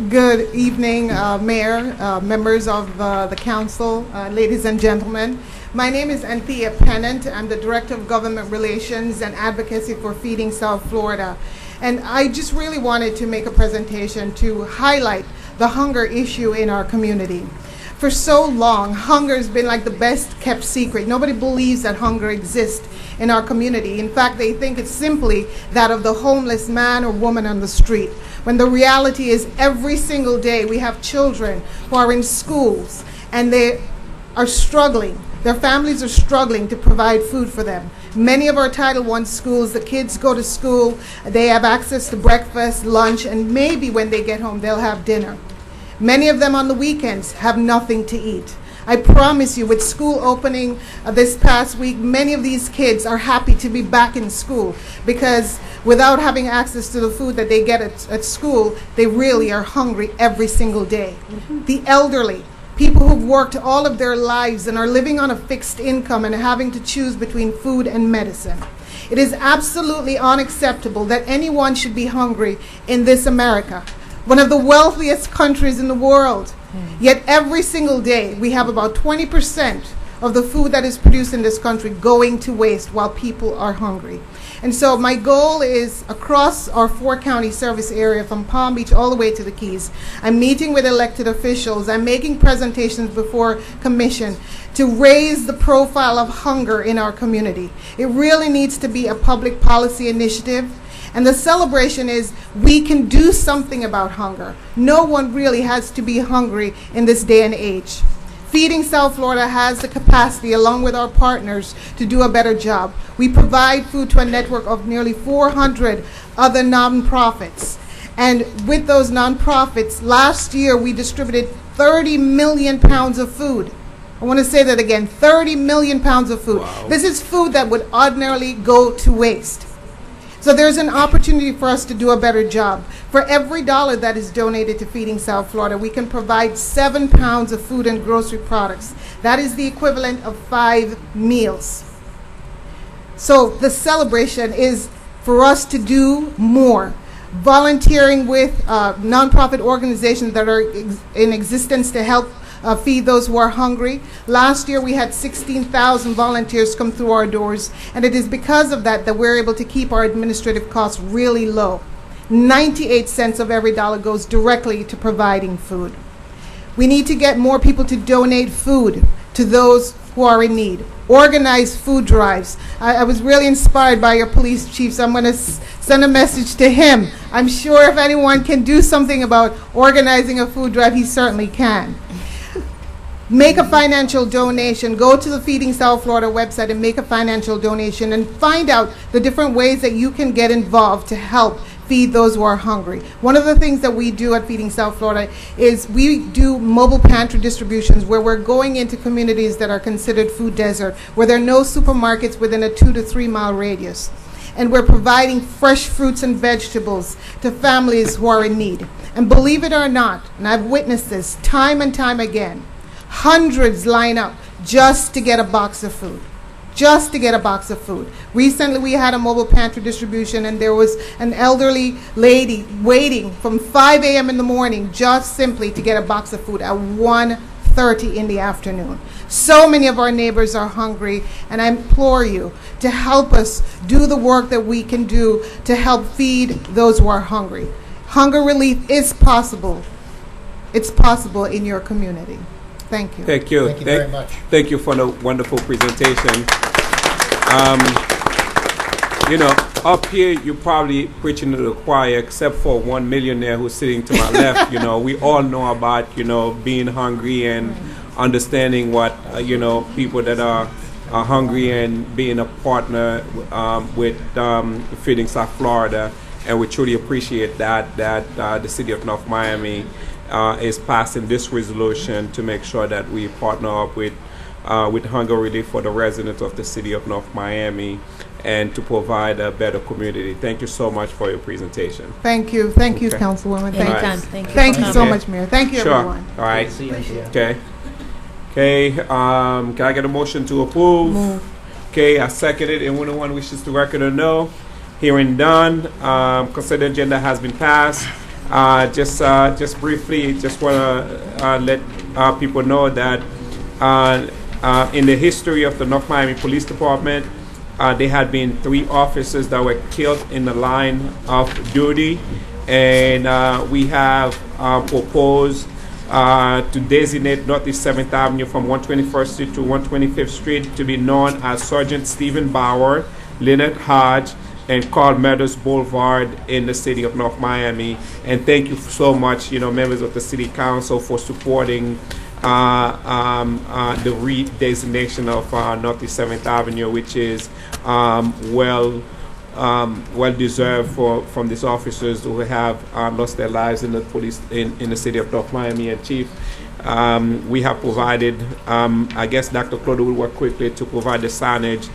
Good evening, Mayor, members of the council, ladies and gentlemen. My name is Anthea Pennant. I'm the Director of Government Relations and Advocacy for Feeding South Florida. And I just really wanted to make a presentation to highlight the hunger issue in our community. For so long, hunger has been like the best kept secret. Nobody believes that hunger exists in our community. In fact, they think it's simply that of the homeless man or woman on the street, when the reality is every single day we have children who are in schools and they are struggling. Their families are struggling to provide food for them. Many of our Title I schools, the kids go to school, they have access to breakfast, lunch, and maybe when they get home, they'll have dinner. Many of them on the weekends have nothing to eat. I promise you, with school opening this past week, many of these kids are happy to be back in school because without having access to the food that they get at school, they really are hungry every single day. The elderly, people who've worked all of their lives and are living on a fixed income and having to choose between food and medicine. It is absolutely unacceptable that anyone should be hungry in this America, one of the wealthiest countries in the world. Yet every single day we have about 20% of the food that is produced in this country going to waste while people are hungry. And so my goal is across our 4-county service area from Palm Beach all the way to the Keys. I'm meeting with elected officials. I'm making presentations before commission to raise the profile of hunger in our community. It really needs to be a public policy initiative. And the celebration is we can do something about hunger. No one really has to be hungry in this day and age. Feeding South Florida has the capacity, along with our partners, to do a better job. We provide food to a network of nearly 400 other nonprofits. And with those nonprofits, last year we distributed 30 million pounds of food. I want to say that again, 30 million pounds of food. Wow. This is food that would ordinarily go to waste. So there's an opportunity for us to do a better job. For every dollar that is donated to Feeding South Florida, we can provide 7 pounds of food and grocery products. That is the equivalent of 5 meals. So the celebration is for us to do more. Volunteering with nonprofit organizations that are in existence to help feed those who are hungry. Last year we had 16,000 volunteers come through our doors, and it is because of that that we're able to keep our administrative costs really low. 98 cents of every dollar goes directly to providing food. We need to get more people to donate food to those who are in need. Organize food drives. I was really inspired by your police chief, so I'm going to send a message to him. I'm sure if anyone can do something about organizing a food drive, he certainly can. Make a financial donation. Go to the Feeding South Florida website and make a financial donation and find out the different ways that you can get involved to help feed those who are hungry. One of the things that we do at Feeding South Florida is we do mobile pantry distributions where we're going into communities that are considered food desert, where there are no supermarkets within a 2 to 3 mile radius. And we're providing fresh fruits and vegetables to families who are in need. And believe it or not, and I've witnessed this time and time again, hundreds line up just to get a box of food. Just to get a box of food. Recently we had a mobile pantry distribution and there was an elderly lady waiting from 5 a.m. in the morning just simply to get a box of food at 1:30 in the afternoon. So many of our neighbors are hungry, and I implore you to help us do the work that we can do to help feed those who are hungry. Hunger relief is possible. It's possible in your community. Thank you. Thank you. Thank you very much. Thank you for the wonderful presentation. You know, up here you're probably preaching to the choir, except for one millionaire who's sitting to my left. You know, we all know about, you know, being hungry and understanding what, you know, people that are Hungary and being a partner with Feeding South Florida, and we truly appreciate that the city of North Miami is passing this resolution to make sure that we partner up with Hunger Relief for the residents of the city of North Miami and to provide a better community. Thank you so much for your presentation. Thank you, Councilwoman. Anytime. Thank you. Thank you. Thank you so Okay. much, Mayor. Thank you, Sure. everyone. All right. Okay. Okay. Can I get a motion to approve? Move. Okay, I second it. And anyone wishes to record or no? Hearing done. Consent agenda has been passed. Just briefly, just want to let people know that in the history of the North Miami Police Department, there had been 3 officers that were killed in the line of duty, and we have proposed to designate Northeast 7th Avenue from 121st Street to 125th Street to be known as Sergeant Stephen Bauer, Leonard Hodge, and Carl Meadows Boulevard in the city of North Miami. And thank you so much, members of the City Council, for supporting the redesignation of Northeast 7th Avenue, which is well deserved from these officers who have lost their lives in the police in the city of North Miami. And Chief, we have provided, I guess Dr. Claude will work quickly to provide the signage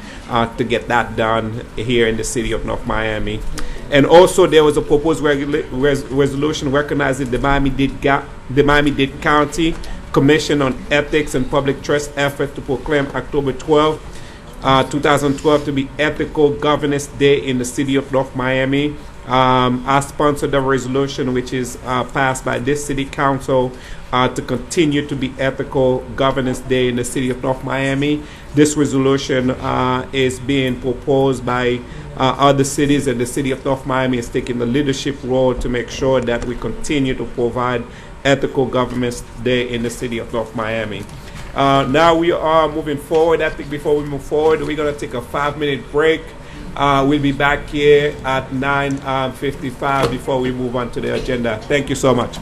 to get that done here in the city of North Miami. And also there was a proposed resolution recognizing the Miami-Dade County Commission on Ethics and Public Trust effort to proclaim October 12, 2012 to be Ethical Governance Day in the city of North Miami. I sponsored a resolution which is passed by this city council to continue to be Ethical Governance Day in the city of North Miami. This resolution is being proposed by other cities, and the city of North Miami is taking the leadership role to make sure that we continue to provide Ethical Governance Day in the city of North Miami. Now we are moving forward. I think before we move forward, we're going to take a 5-minute break. We'll be back here at 9:55 before we move on to the agenda. Thank you so much.